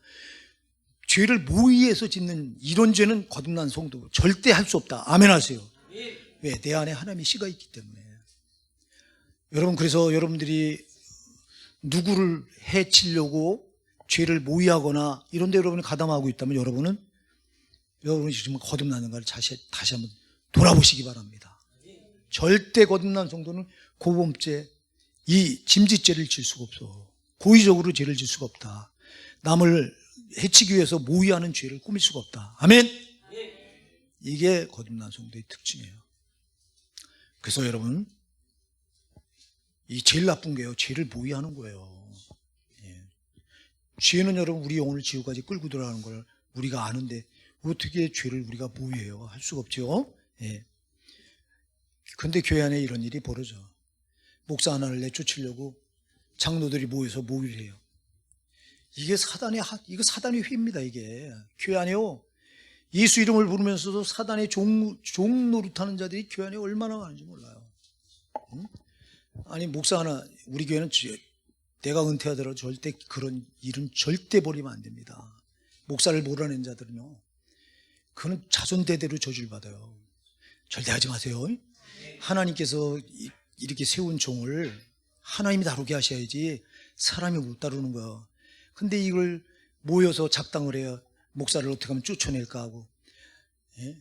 죄를 모의해서 짓는 이런 죄는 거듭난 성도 절대 할 수 없다. 아멘 하세요. 왜? 내 안에 하나님의 씨가 있기 때문에. 여러분, 그래서 여러분들이 누구를 해치려고 죄를 모의하거나 이런 데 여러분이 가담하고 있다면 여러분이 지금 거듭나는가를 다시 한번 돌아보시기 바랍니다. 절대 거듭난 성도는 고범죄, 이 짐짓죄를 질 수가 없어. 고의적으로 죄를 질 수가 없다. 남을 해치기 위해서 모의하는 죄를 꾸밀 수가 없다. 아멘? 이게 거듭난 성도의 특징이에요. 그래서 여러분, 이 제일 나쁜 게요, 죄를 모의하는 거예요. 예. 죄는 여러분 우리 영혼을 지옥까지 끌고 들어가는 걸 우리가 아는데 어떻게 죄를 우리가 모의해요? 할 수가 없죠. 예. 근데 교회 안에 이런 일이 벌어져. 목사 하나를 내쫓으려고 장로들이 모여서 모의를 해요. 이거 사단의 회입니다, 이게. 교회 안에요, 예수 이름을 부르면서도 사단의 종 노릇하는 자들이 교회 안에 얼마나 많은지 몰라요. 응? 아니, 목사 하나, 우리 교회는 내가 은퇴하더라도 절대 그런 일은 절대 벌이면 안 됩니다. 목사를 몰아낸 자들은요, 그는 자손대대로 저주를 받아요. 절대 하지 마세요. 하나님께서 이렇게 세운 종을 하나님이 다루게 하셔야지 사람이 못 다루는 거예요. 근데 이걸 모여서 작당을 해요. 목사를 어떻게 하면 쫓아낼까 하고. 예?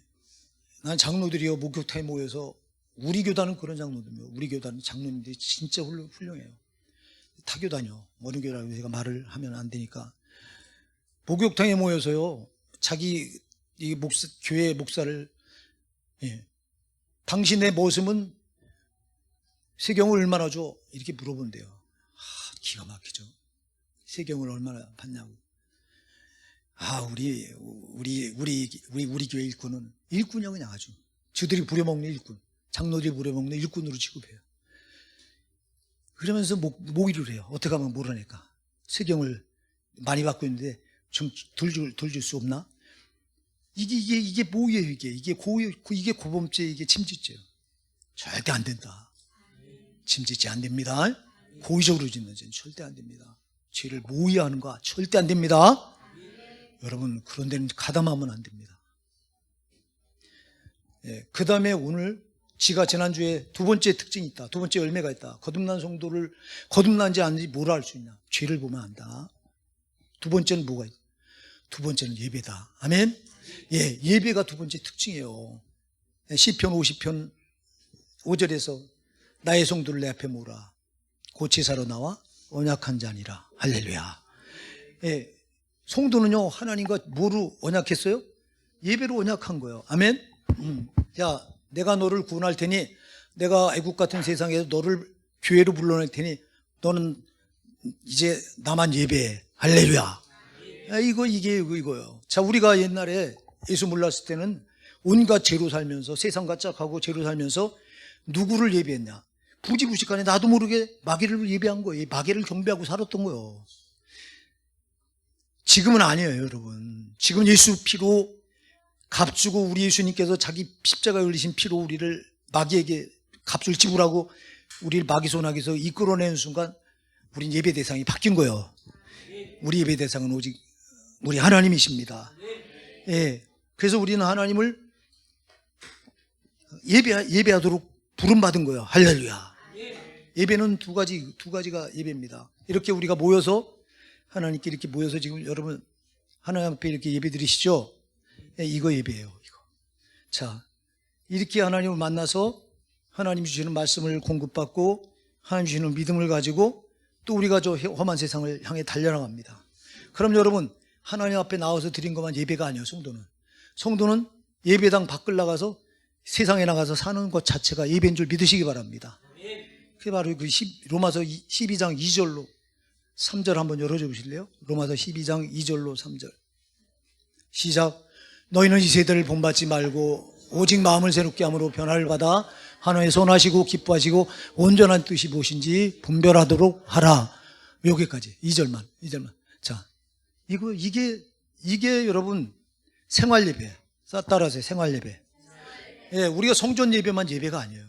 난 장로들이요, 목욕탕에 모여서, 우리 교단은 그런 장로들이요, 우리 교단은 장로님들이 진짜 훌륭해요. 타교단이요, 어느 교라고 제가 말을 하면 안 되니까. 목욕탕에 모여서요, 자기 이 교회 목사를, 예, 당신의 모습은 세경을 얼마나 줘? 이렇게 물어본대요. 기가 막히죠. 세경을 얼마나 받냐고. 우리 교회 일꾼이요, 그냥 아주. 저들이 부려먹는 일꾼, 장로들이 부려먹는 일꾼으로 취급해요. 그러면서 모의를 해요. 어떻게 하면 몰아낼까? 세경을 많이 받고 있는데 좀 덜 줄 수 없나? 이게 모의예요, 이게 고범죄, 이게 침짓죄요. 절대 안 된다. 침짓죄 안 됩니다. 고의적으로 짓는 죄는 절대 안 됩니다. 죄를 모의하는 거 절대 안 됩니다. 여러분, 그런 데는 가담하면 안 됩니다. 예, 그 다음에 오늘 지가 지난주에 두 번째 특징이 있다. 두 번째 열매가 있다. 거듭난 성도를 거듭난지 아닌지 뭐라 할 수 있냐? 죄를 보면 안다. 두 번째는 뭐가 있다? 두 번째는 예배다. 아멘. 예, 예배가 두 번째 특징이에요. 시편 50편 5절에서 나의 성도를 내 앞에 모으라. 고치사로 나와 언약한 자니라. 할렐루야. 예, 성도는요, 하나님과 뭐로 언약했어요? 예배로 언약한 거예요. 아멘. 야, 내가 너를 구원할 테니, 내가 애국 같은 세상에서 너를 교회로 불러낼 테니 너는 이제 나만 예배해. 할렐루야. 이거요. 자, 우리가 옛날에 예수 몰랐을 때는 온갖 죄로 살면서, 세상과 짝하고 죄로 살면서 누구를 예배했냐? 부지부식간에 나도 모르게 마귀를 예배한 거예요. 마귀를 경배하고 살았던 거예요. 지금은 아니에요, 여러분. 지금 예수 피로 값주고, 우리 예수님께서 자기 십자가에 흘리신 피로 우리를 마귀에게 값을 지불하고 우리를 마귀 손아귀에서 이끌어내는 순간 우린 예배 대상이 바뀐 거예요. 우리 예배 대상은 오직 우리 하나님이십니다. 예. 그래서 우리는 하나님을 예배하도록 부름받은 거예요. 할렐루야. 예배는 두 가지가 예배입니다. 이렇게 우리가 모여서, 하나님께 이렇게 모여서 지금 여러분 하나님 앞에 이렇게 예배 드리시죠? 예, 이거 예배예요, 이거. 자, 이렇게 하나님을 만나서 하나님 주시는 말씀을 공급받고 하나님 주시는 믿음을 가지고 또 우리가 저 험한 세상을 향해 달려나갑니다. 그럼 여러분, 하나님 앞에 나와서 드린 것만 예배가 아니에요. 성도는 예배당 밖을 나가서 세상에 나가서 사는 것 자체가 예배인 줄 믿으시기 바랍니다. 그게 바로 그 로마서 12장 2절로 3절 한번 열어줘 보실래요? 로마서 12장 2절로 3절 시작. 너희는 이 세대를 본받지 말고 오직 마음을 새롭게 함으로 변화를 받아 하나님의 선하시고 기뻐하시고 온전한 뜻이 무엇인지 분별하도록 하라. 여기까지 2절만. 자, 이게 여러분 생활 예배. 따라하세요. 생활 예배. 예, 우리가 성전 예배만 예배가 아니에요.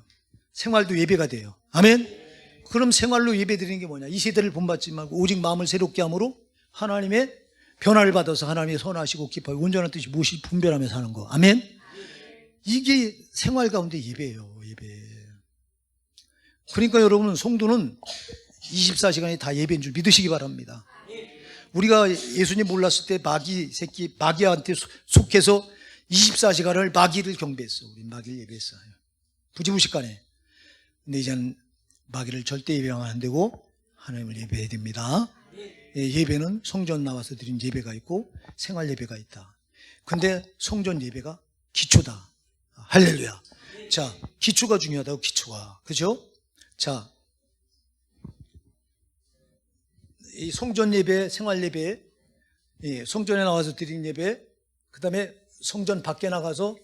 생활도 예배가 돼요. 아멘. 그럼 생활로 예배 드리는 게 뭐냐? 이 세대를 본받지 말고 오직 마음을 새롭게 함으로 하나님의 변화를 받아서 하나님의 선하시고 기뻐하고 온전한 뜻이 무엇이 분별하며 사는 거. 아멘. 이게 생활 가운데 예배예요. 예배. 그러니까 여러분, 성도는 24시간이 다 예배인 줄 믿으시기 바랍니다. 우리가 예수님 몰랐을 때 마귀한테 속해서 24시간을 마귀를 경배했어. 우리 마귀를 예배했어요. 부지부식간에. 근데 이제는 마귀를 절대 예배하면 안 되고 하나님을 예배해야 됩니다. 예배는 성전 나와서 드린 예배가 있고 생활 예배가 있다. 근데 성전 예배가 기초다. 할렐루야. 자, 기초가 중요하다고, 기초가. 그죠? 자, 이 성전 예배, 생활 예배, 성전에 나와서 드린 예배, 그 다음에 성전 밖에 나가서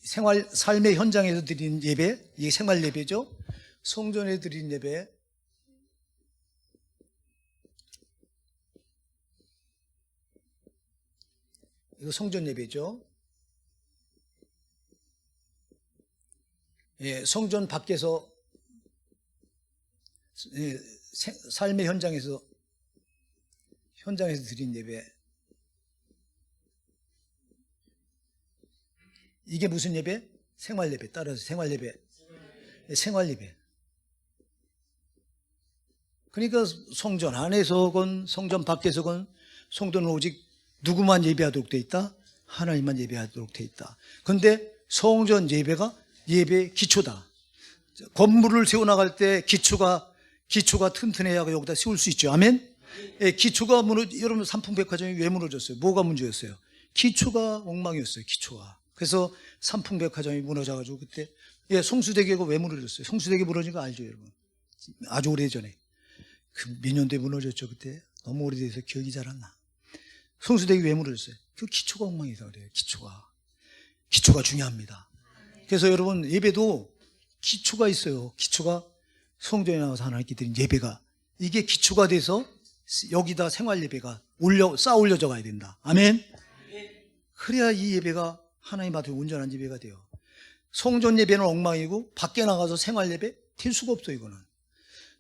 생활, 삶의 현장에서 드린 예배, 이게 생활 예배죠. 성전에 드린 예배, 이거 성전 예배죠. 성전 밖에서 삶의 현장에서 드린 예배. 이게 무슨 예배? 생활 예배. 따라서 생활 예배. 생활 예배. 그러니까 성전 안에서건 성전 밖에서건 성도는 오직 누구만 예배하도록 돼 있다? 하나님만 예배하도록 돼 있다. 그런데 성전 예배가 예배의 기초다. 건물을 세워나갈 때 기초가 튼튼해야 여기다 세울 수 있죠. 아멘? 기초가 여러분 삼풍백화점이 왜 무너졌어요? 뭐가 문제였어요? 기초가 엉망이었어요. 기초가. 그래서 삼풍백화점이 무너져가지고 그때 성수대교가 왜 무너졌어요? 성수대교 무너진 거 알죠, 여러분? 아주 오래전에. 몇 년도에 무너졌죠, 그때? 너무 오래돼서 기억이 잘 안 나. 성수대교 왜 무너졌어요? 그 기초가 엉망이다 그래요. 기초가 중요합니다. 그래서 여러분 예배도 기초가 있어요. 기초가 성전에 나와서 하나님께 드린 예배가 이게 기초가 돼서 여기다 생활 예배가 쌓아 올려져 가야 된다. 아멘. 그래야 이 예배가 하나님 앞에 온전한 예배가 돼요. 성전 예배는 엉망이고 밖에 나가서 생활 예배 될 수가 없어요. 이거는.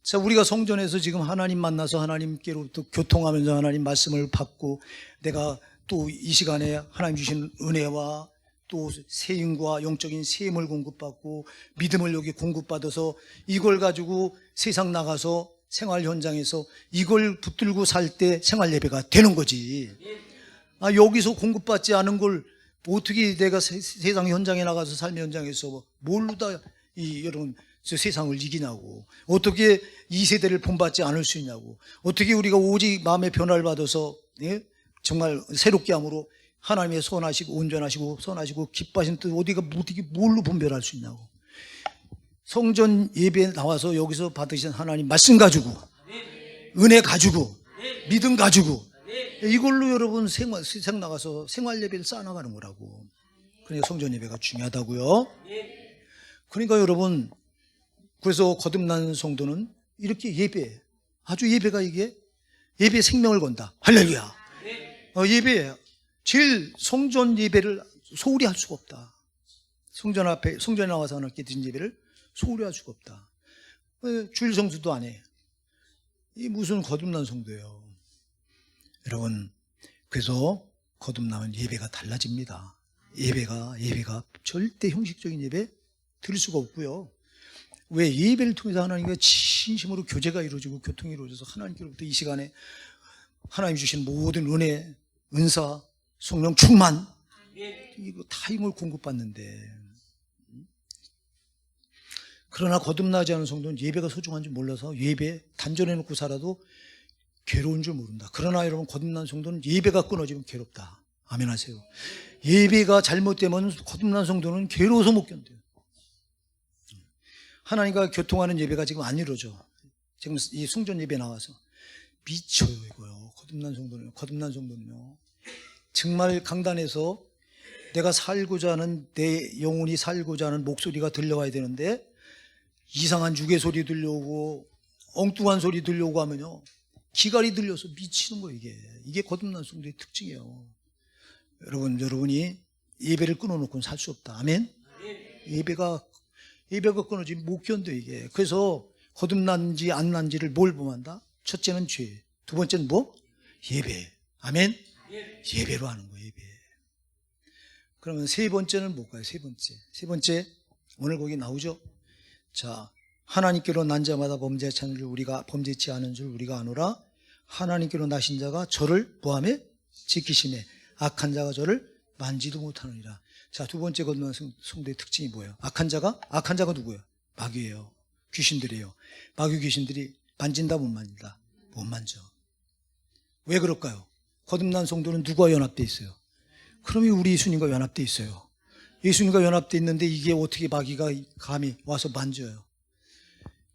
자, 우리가 성전에서 지금 하나님 만나서 하나님께로부터 교통하면서 하나님 말씀을 받고 내가 또 이 시간에 하나님 주신 은혜와 또 세임과 영적인 세임을 공급받고 믿음을 여기 공급받아서 이걸 가지고 세상 나가서 생활 현장에서 이걸 붙들고 살 때 생활 예배가 되는 거지. 여기서 공급받지 않은 걸 어떻게 내가 세상 현장에 나가서 삶의 현장에서 뭘로 다 여러분 세상을 이기냐고, 어떻게 이 세대를 본받지 않을 수 있냐고, 어떻게 우리가 오직 마음의 변화를 받아서 정말 새롭게 함으로 하나님의 선하시고 온전하시고 선하시고 기뻐하신 뜻 어떻게 뭘로 분별할 수 있냐고. 성전 예배에 나와서 여기서 받으신 하나님 말씀 가지고 은혜 가지고 믿음 가지고 이걸로 여러분 세상 나가서 생활 예배를 쌓아나가는 거라고. 그러니까 성전 예배가 중요하다고요. 그러니까 여러분, 그래서 거듭난 성도는 이렇게 아주 예배가 이게 예배에 생명을 건다. 할렐루야. 예배 제일 성전 예배를 소홀히 할 수가 없다. 성전에 나와서 하나님께 드린 예배를 소홀히 할 수가 없다. 주일 성수도 안 해. 이 무슨 거듭난 성도예요. 여러분, 그래서 거듭나면 예배가 달라집니다. 예배가 절대 형식적인 예배 드릴 수가 없고요. 왜? 예배를 통해서 하나님과 진심으로 교제가 이루어지고 교통이 이루어져서 하나님께로부터 이 시간에 하나님 주신 모든 은혜, 은사, 성령 충만, 이거 다 이걸 공급받는데, 그러나 거듭나지 않은 성도는 예배가 소중한 줄 몰라서 예배 단전해 놓고 살아도 괴로운 줄 모른다. 그러나 여러분, 거듭난 성도는 예배가 끊어지면 괴롭다. 아멘 하세요. 예배가 잘못되면 거듭난 성도는 괴로워서 못 견뎌요. 하나님과 교통하는 예배가 지금 안 이루어져. 지금 이 성전 예배 나와서 미쳐요 이거요. 거듭난 성도는요. 정말 강단에서 내가 살고자 하는, 내 영혼이 살고자 하는 목소리가 들려와야 되는데 이상한 유괴 소리 들려오고 엉뚱한 소리 들려오고 하면요, 기갈이 들려서 미치는 거예요. 이게 거듭난 성도의 특징이에요. 여러분이 예배를 끊어놓고는 살 수 없다. 아멘. 예배가 끊어지면 못 견뎌 이게. 그래서 거듭난지 안 난지를 뭘 보면한다? 첫째는 죄, 두 번째는 뭐? 예배. 아멘. 예배로 하는 거예요. 예배. 그러면 세 번째는 뭘까요? 세 번째 오늘 거기 나오죠. 자, 하나님께로 난 자마다 범죄치 않은 줄 우리가 아노라. 하나님께로 나신 자가 저를 뭐하며? 지키시매 악한 자가 저를 만지도 못하느니라. 자, 두 번째 거듭난 성도의 특징이 뭐예요? 악한 자가 누구예요? 마귀예요. 귀신들이에요. 마귀 귀신들이 만진다 못 만진다? 못 만져. 왜 그럴까요? 거듭난 성도는 누구와 연합되어 있어요? 그러면 우리 예수님과 연합되어 있어요. 예수님과 연합되어 있는데 이게 어떻게 마귀가 감히 와서 만져요?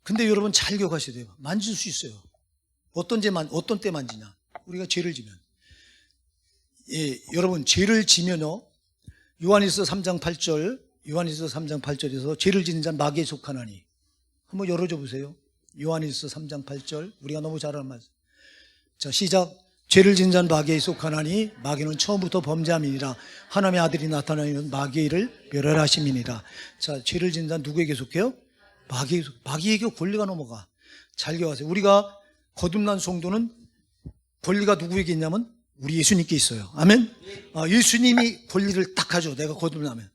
근데 여러분 잘 기억하셔야 돼요. 만질 수 있어요. 어떤 때 만지냐? 우리가 죄를 지면. 예, 여러분, 죄를 지면요, 요한일서 3장 8절에서 죄를 지는 자는 마귀에 속하나니. 한번 열어줘 보세요. 요한일서 3장 8절. 우리가 너무 잘 아는 말씀. 자, 시작. 죄를 지은 자는 마귀에 속하나니 마귀는 처음부터 범죄함이니라. 하나님의 아들이 나타나는 마귀의 일을 멸하심이니라. 자, 죄를 지은 자는 누구에게 속해요? 마귀에게 권리가 넘어가. 잘 기억하세요. 우리가 거듭난 성도는 권리가 누구에게 있냐면 우리 예수님께 있어요. 아멘. 예수님이 권리를 딱 가져. 내가 거듭나면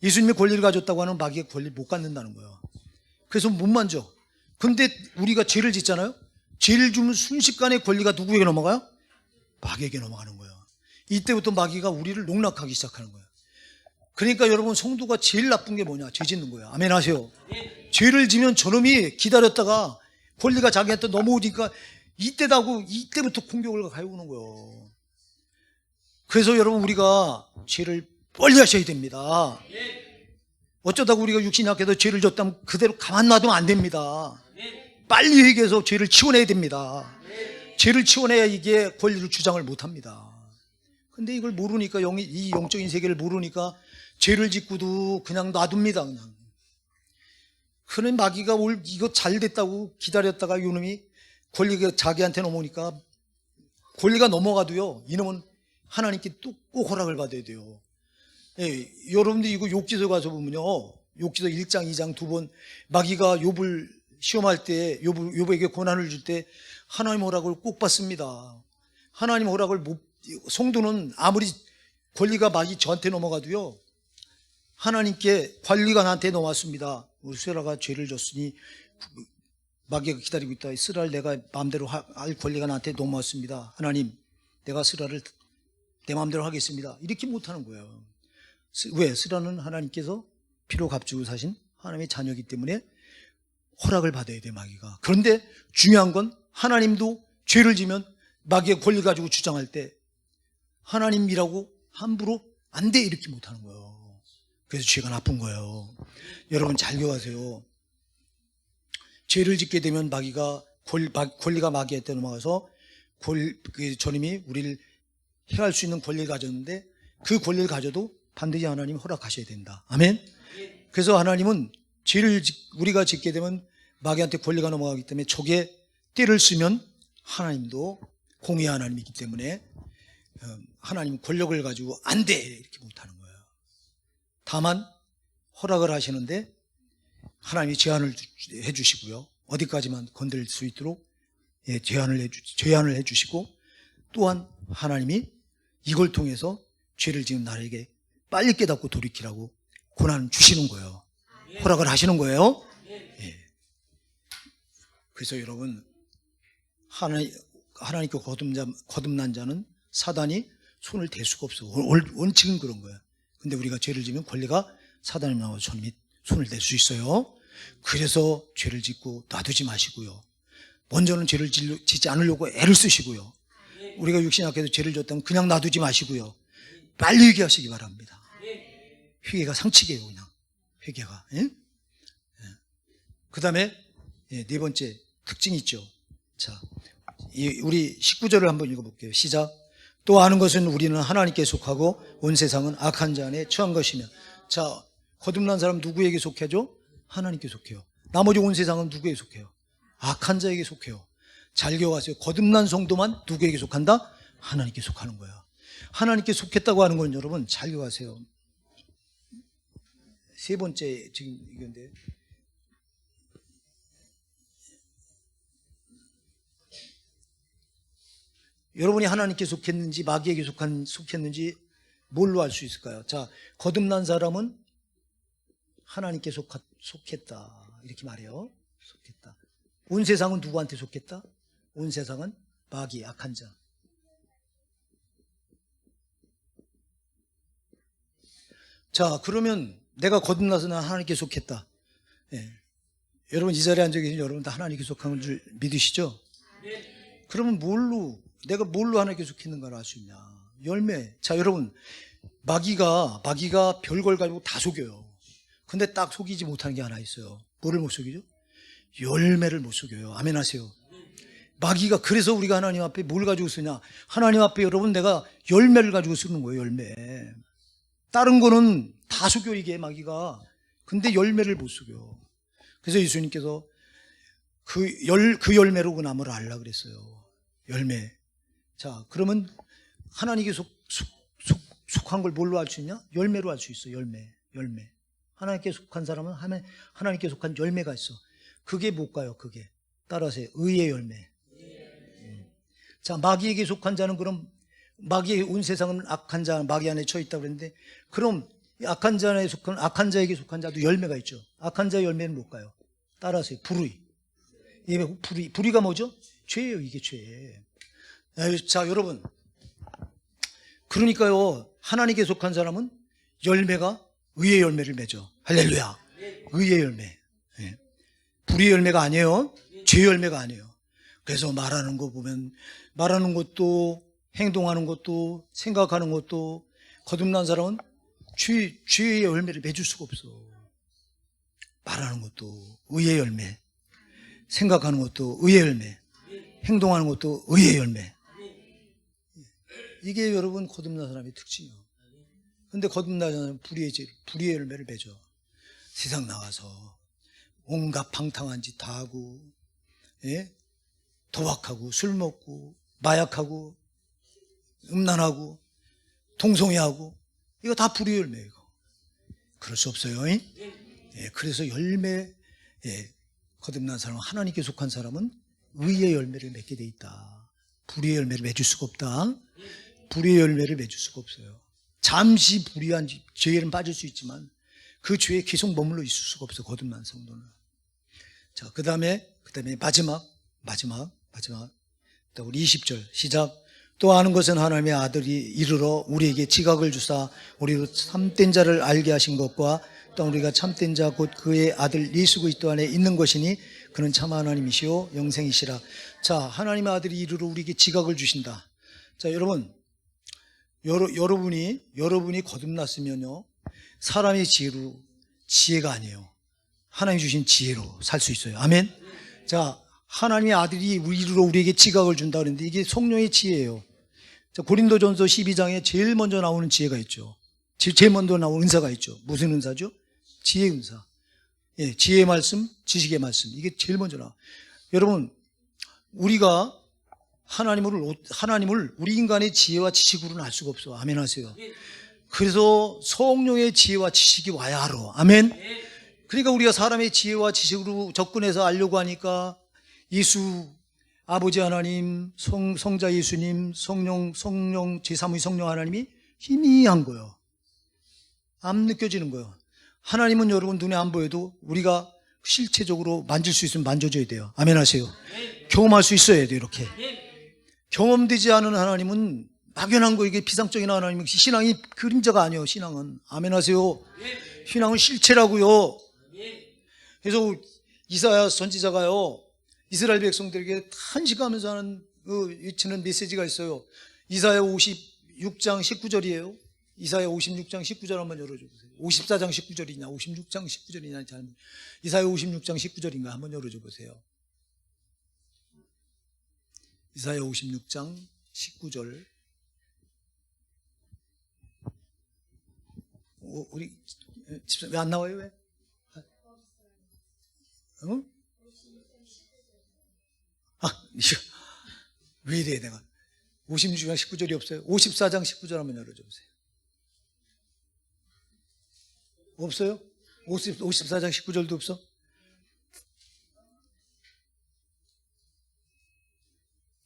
예수님이 권리를 가졌다고 하는 마귀의 권리 못 갖는다는 거예요. 그래서 못 만져. 근데 우리가 죄를 짓잖아요. 죄를 주면 순식간에 권리가 누구에게 넘어가요? 마귀에게 넘어가는 거예요. 이때부터 마귀가 우리를 농락하기 시작하는 거예요. 그러니까 여러분, 성도가 제일 나쁜 게 뭐냐? 죄 짓는 거예요. 아멘 하세요. 죄를 지면 저놈이 기다렸다가 권리가 자기한테 넘어오니까 이때부터 공격을 가해오는 거예요. 그래서 여러분, 우리가 죄를 멀리 하셔야 됩니다. 어쩌다가 우리가 육신이 약해서 죄를 졌다면 그대로 가만 놔두면 안 됩니다. 빨리 회개해서 죄를 치워내야 됩니다. 죄를 치워내야 이게 권리를 주장을 못합니다. 근데 이걸 모르니까, 이 영적인 세계를 모르니까 죄를 짓고도 그냥 놔둡니다. 그냥. 그런 마귀가 이거 잘 됐다고 기다렸다가 이놈이 권리가 자기한테 넘어오니까, 권리가 넘어가도요, 이놈은 하나님께 또 꼭 허락을 받아야 돼요. 예, 여러분들 이거 욥기서 가서 보면요, 욥기서 1장 2장 두 번 마귀가 욥을 시험할 때, 욥에게 고난을 줄 때 하나님 허락을 꼭 받습니다. 하나님 허락을 성도는 아무리 권리가 마귀 저한테 넘어가도요, 하나님께 권리가 나한테 넘어왔습니다. 우리 세라가 죄를 졌으니 마귀가 기다리고 있다. 스라를 내가 마음대로 할 권리가 나한테 넘어왔습니다. 하나님, 내가 스라를 내 마음대로 하겠습니다. 이렇게 못하는 거예요. 왜? 스라는 하나님께서 피로 값주고 사신 하나님의 자녀이기 때문에 허락을 받아야 돼, 마귀가. 그런데 중요한 건, 하나님도 죄를 지면 마귀의 권리 가지고 주장할 때 하나님이라고 함부로 안 돼, 이렇게 못하는 거예요. 그래서 죄가 나쁜 거예요. 여러분 잘 기억하세요. 죄를 짓게 되면 마귀가 권리가 마귀한테 넘어가서 저님이 우리를 해할 수 있는 권리를 가졌는데, 그 권리를 가져도 반드시 하나님 허락하셔야 된다. 아멘. 그래서 하나님은 죄를 우리가 짓게 되면 마귀한테 권리가 넘어가기 때문에 적의 때를 쓰면 하나님도 공의의 하나님이기 때문에 하나님 권력을 가지고 안 돼, 이렇게 못하는 거예요. 다만 허락을 하시는데 하나님이 제한을 해주시고요, 어디까지만 건드릴 수 있도록 제한을 해주시고, 또한 하나님이 이걸 통해서 죄를 지은 나에게 빨리 깨닫고 돌이키라고 고난 주시는 거예요. 허락을 하시는 거예요. 예. 그래서 여러분, 하나님께 거듭난 자는 사단이 손을 댈 수가 없어. 원칙은 그런 거예요. 근데 우리가 죄를 지면 권리가 사단이 나와서 저놈이 손을 댈 수 있어요. 그래서 죄를 짓고 놔두지 마시고요, 먼저는 죄를 짓지 않으려고 애를 쓰시고요, 우리가 육신이 약해서 죄를 졌다면 그냥 놔두지 마시고요, 빨리 회개하시기 바랍니다. 회개가 상칙이에요, 그냥 회개가. 예? 그 다음에 네 번째 특징이 있죠. 자, 우리 19절을 한번 읽어볼게요. 시작. 또 아는 것은 우리는 하나님께 속하고 온 세상은 악한 자 안에 처한 것이며. 자, 거듭난 사람 누구에게 속하죠? 하나님께 속해요. 나머지 온 세상은 누구에게 속해요? 악한 자에게 속해요. 잘 기억하세요. 거듭난 성도만 누구에게 속한다? 하나님께 속하는 거예요. 하나님께 속했다고 하는 건 여러분 잘 기억하세요. 세 번째 지금 이건데, 여러분이 하나님께 속했는지 마귀에게 속했는지 뭘로 알 수 있을까요? 자, 거듭난 사람은 하나님께 속했다, 이렇게 말해요. 속했다. 온 세상은 누구한테 속했다? 온 세상은 마귀, 악한 자. 자, 그러면 내가 거듭나서 난 하나님께 속했다. 예. 여러분 이 자리에 앉아 계신 여러분 다 하나님께 속한 줄 믿으시죠? 네. 그러면 내가 뭘로 하나님께 속했는가를 알 수 있냐? 열매. 자, 여러분, 마귀가 별걸 가지고 다 속여요. 근데 딱 속이지 못하는 게 하나 있어요. 뭐를 못 속이죠? 열매를 못 속여요. 아멘 하세요. 마귀가 그래서 우리가 하나님 앞에 뭘 가지고 쓰냐? 하나님 앞에 여러분 내가 열매를 가지고 쓰는 거예요. 열매. 다른 거는 다 속여 이게 마귀가. 근데 열매를 못 속여. 그래서 예수님께서 그 열매로 그 나무를 알라 그랬어요. 열매. 자, 그러면 하나님께 속한 걸 뭘로 알 수 있냐? 열매로 알 수 있어. 열매. 하나님께 속한 사람은 하나님께 속한 열매가 있어. 그게 뭘까요? 그게 따라서 의의 열매. 자, 마귀에게 속한 자는 그럼 마귀의 온 세상은 악한 자, 마귀 안에 처해 있다고 그랬는데, 그럼 악한 자에게 속한 자도 열매가 있죠. 악한 자의 열매는 뭘까요? 따라서 불의. 불의가 뭐죠? 죄예요. 이게 죄. 자, 여러분, 그러니까요, 하나님께 속한 사람은 열매가 의의 열매를 맺어. 할렐루야. 의의 열매. 불의 열매가 아니에요. 죄 열매가 아니에요. 그래서 말하는 거 보면, 말하는 것도, 행동하는 것도, 생각하는 것도, 거듭난 사람은 죄의 열매를 맺을 수가 없어. 말하는 것도 의의 열매, 생각하는 것도 의의 열매, 행동하는 것도 의의 열매. 이게 여러분 거듭난 사람의 특징이에요. 근데 거듭난 사람은 불의의 열매를 맺어. 세상 나가서 온갖 방탕한 짓 다 하고, 도박하고, 술 먹고, 마약하고, 음란하고, 동성애하고, 이거 다 불의의 열매예요. 그럴 수 없어요. 그래서 거듭난 사람은, 하나님께 속한 사람은 의의 열매를 맺게 돼 있다. 불의의 열매를 맺을 수가 없다. 불의의 열매를 맺을 수가 없어요. 잠시 불의한 죄에는 빠질 수 있지만 그 죄에 계속 머물러 있을 수가 없어. 거듭난 성도는. 자, 그 다음에 마지막 우리 20절 시작. 또 아는 것은 하나님의 아들이 이르러 우리에게 지각을 주사 우리로 참된 자를 알게 하신 것과 또 우리가 참된 자 곧 그의 아들 예수 그리스도 안에 있는 것이니 그는 참 하나님이시오 영생이시라. 자, 하나님의 아들이 이르러 우리에게 지각을 주신다. 자, 여러분이 거듭났으면요, 사람의 지혜가 아니에요. 하나님 주신 지혜로 살 수 있어요. 아멘. 자, 하나님의 아들이 이르러 우리에게 지각을 준다 그랬는데 이게 성령의 지혜예요. 자, 고린도전서 12장에 제일 먼저 나오는 지혜가 있죠. 제일 먼저 나오는 은사가 있죠. 무슨 은사죠? 지혜의 은사. 지혜의 말씀, 지식의 말씀. 이게 제일 먼저 나와. 여러분, 우리가 하나님을 우리 인간의 지혜와 지식으로는 알 수가 없어. 아멘 하세요. 그래서 성령의 지혜와 지식이 와야 알아. 아멘. 그러니까 우리가 사람의 지혜와 지식으로 접근해서 알려고 하니까 예수, 아버지 하나님, 성자 예수님, 성령, 제3의 성령 하나님이 희미한 거예요. 안 느껴지는 거예요. 하나님은 여러분 눈에 안 보여도 우리가 실체적으로 만질 수 있으면 만져줘야 돼요. 아멘 하세요. 경험할 수 있어야 돼요. 이렇게 경험되지 않은 하나님은 막연한 거, 이게 비상적인 하나님은 신앙이 그림자가 아니에요. 신앙은. 아멘 하세요. 신앙은 실체라고요. 그래서 이사야 선지자가요, 이스라엘 백성들에게 탄식하면서 하는 외치는 메시지가 있어요. 이사야 56장 19절이에요. 이사야 56장 19절 한번 열어줘 보세요. 54장 19절이냐 56장 19절이냐 잘못. 이사야 56장 19절인가 한번 열어줘 보세요. 이사야 56장 19절. 우리 집사 왜 안 나와요? 왜? 응? 왜 이래 내가. 56장 19절이 없어요. 54장 19절 한번 열어줘 보세요. 없어요? 54장 19절도 없어?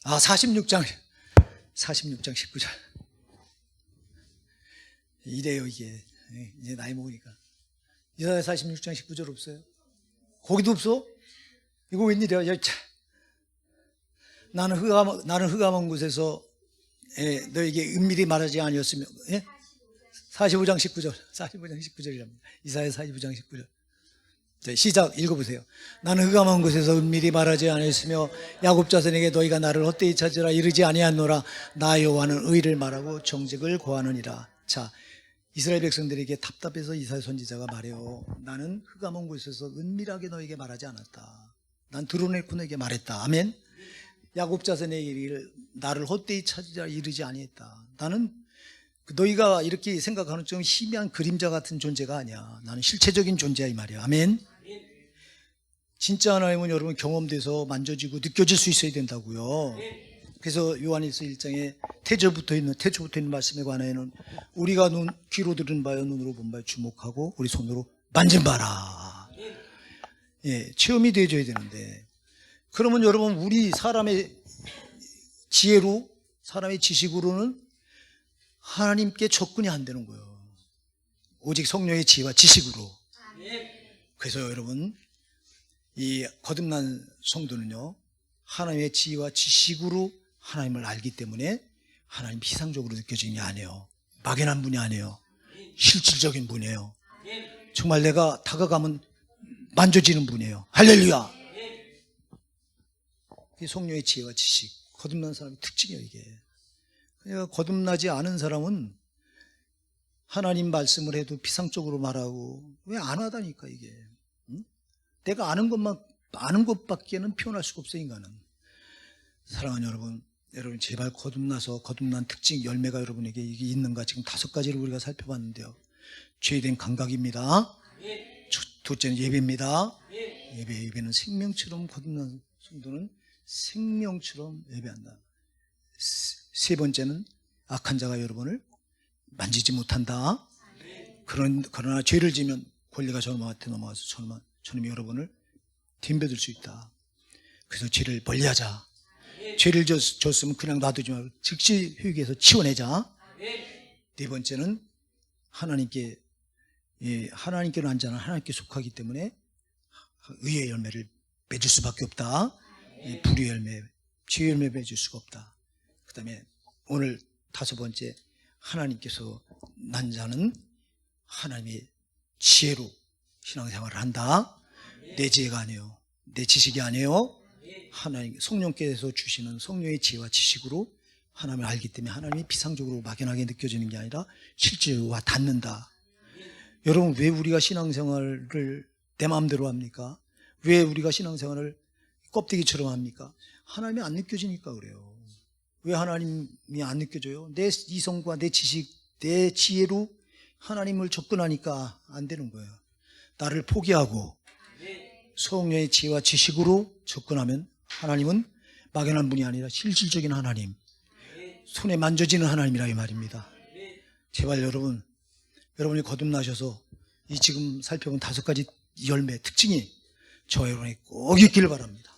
아, 46장 19절. 이래요 이게. 이제 나이 먹으니까. 이사야 46장 19절 없어요? 거기도 없어? 이거 웬일이야? 나는 흑암한 곳에서 너에게 은밀히 말하지 아니었으며. 45장 19절이랍니다. 이사야 45장 19절. 시작 읽어보세요. 나는 흑암한 곳에서 은밀히 말하지 아니었으며 야곱 자손에게 너희가 나를 헛되이 찾으라 이르지 아니하노라. 나 여호와는 의를 말하고 정직을 고하느니라. 자, 이스라엘 백성들에게 답답해서 이사야 선지자가 말해요. 나는 흑암한 곳에서 은밀하게 너에게 말하지 않았다. 난 드러내고 너에게 말했다. 아멘. 야곱 자손의 이르기를 나를 헛되이 찾으라 이르지 아니했다. 나는 너희가 이렇게 생각하는 좀 희미한 그림자 같은 존재가 아니야. 나는 실체적인 존재야 이 말이야. 아멘. 진짜 하나님은 여러분 경험돼서 만져지고 느껴질 수 있어야 된다고요. 그래서 요한일서 1장에 태초부터 있는 말씀에 관하여는 우리가 귀로 들은 바요 눈으로 본 바에 주목하고 우리 손으로 만진 바라. 예, 체험이 되어져야 되는데, 그러면 여러분 우리 사람의 지혜로, 사람의 지식으로는 하나님께 접근이 안 되는 거예요. 오직 성령의 지혜와 지식으로. 그래서 여러분 이 거듭난 성도는요, 하나님의 지혜와 지식으로 하나님을 알기 때문에 하나님 피상적으로 느껴지는 게 아니에요. 막연한 분이 아니에요. 실질적인 분이에요. 정말 내가 다가가면 만져지는 분이에요. 할렐루야. 이게 성령의 지혜와 지식, 거듭난 사람의 특징이에요. 이게 그러니까 거듭나지 않은 사람은 하나님 말씀을 해도 피상적으로 말하고, 왜 안 하다니까. 이게 내가 아는 것밖에는 표현할 수가 없어요, 인간은. 사랑하는 여러분 제발 거듭나서 거듭난 특징, 열매가 여러분에게 이게 있는가. 지금 5가지를 우리가 살펴봤는데요. 죄된 감각입니다. 둘째는 예배입니다. 예배는 생명처럼, 거듭난 성도는 생명처럼 예배한다. 세 번째는 악한 자가 여러분을 만지지 못한다. 그러나 죄를 지면 권리가 저놈한테 넘어가서 저놈이 여러분을 덤벼들 수 있다. 그래서 죄를 멀리하자. 죄를 졌으면 그냥 놔두지 말고 즉시 회개해서 치워내자. 네 번째는 하나님께로 한 자는 하나님께 속하기 때문에 의의 열매를 맺을 수밖에 없다. 불의 열매, 죄의 열매 맺을 수가 없다. 그 다음에 오늘 5번째, 하나님께서 난 자는 하나님의 지혜로 신앙생활을 한다. 내 지혜가 아니에요. 내 지식이 아니에요. 하나님 성령께서 주시는 성령의 지혜와 지식으로 하나님을 알기 때문에 하나님이 피상적으로 막연하게 느껴지는 게 아니라 실제로 와 닿는다. 여러분, 왜 우리가 신앙생활을 내 마음대로 합니까? 왜 우리가 신앙생활을 껍데기처럼 합니까? 하나님이 안 느껴지니까 그래요. 왜 하나님이 안 느껴져요? 내 이성과 내 지식, 내 지혜로 하나님을 접근하니까 안 되는 거예요. 나를 포기하고 성령의 지혜와 지식으로 접근하면 하나님은 막연한 분이 아니라 실질적인 하나님, 손에 만져지는 하나님이라 이 말입니다. 제발 여러분이 거듭나셔서 이 지금 살펴본 5가지 열매 특징이 저 여러분이 꼭 있기를 바랍니다.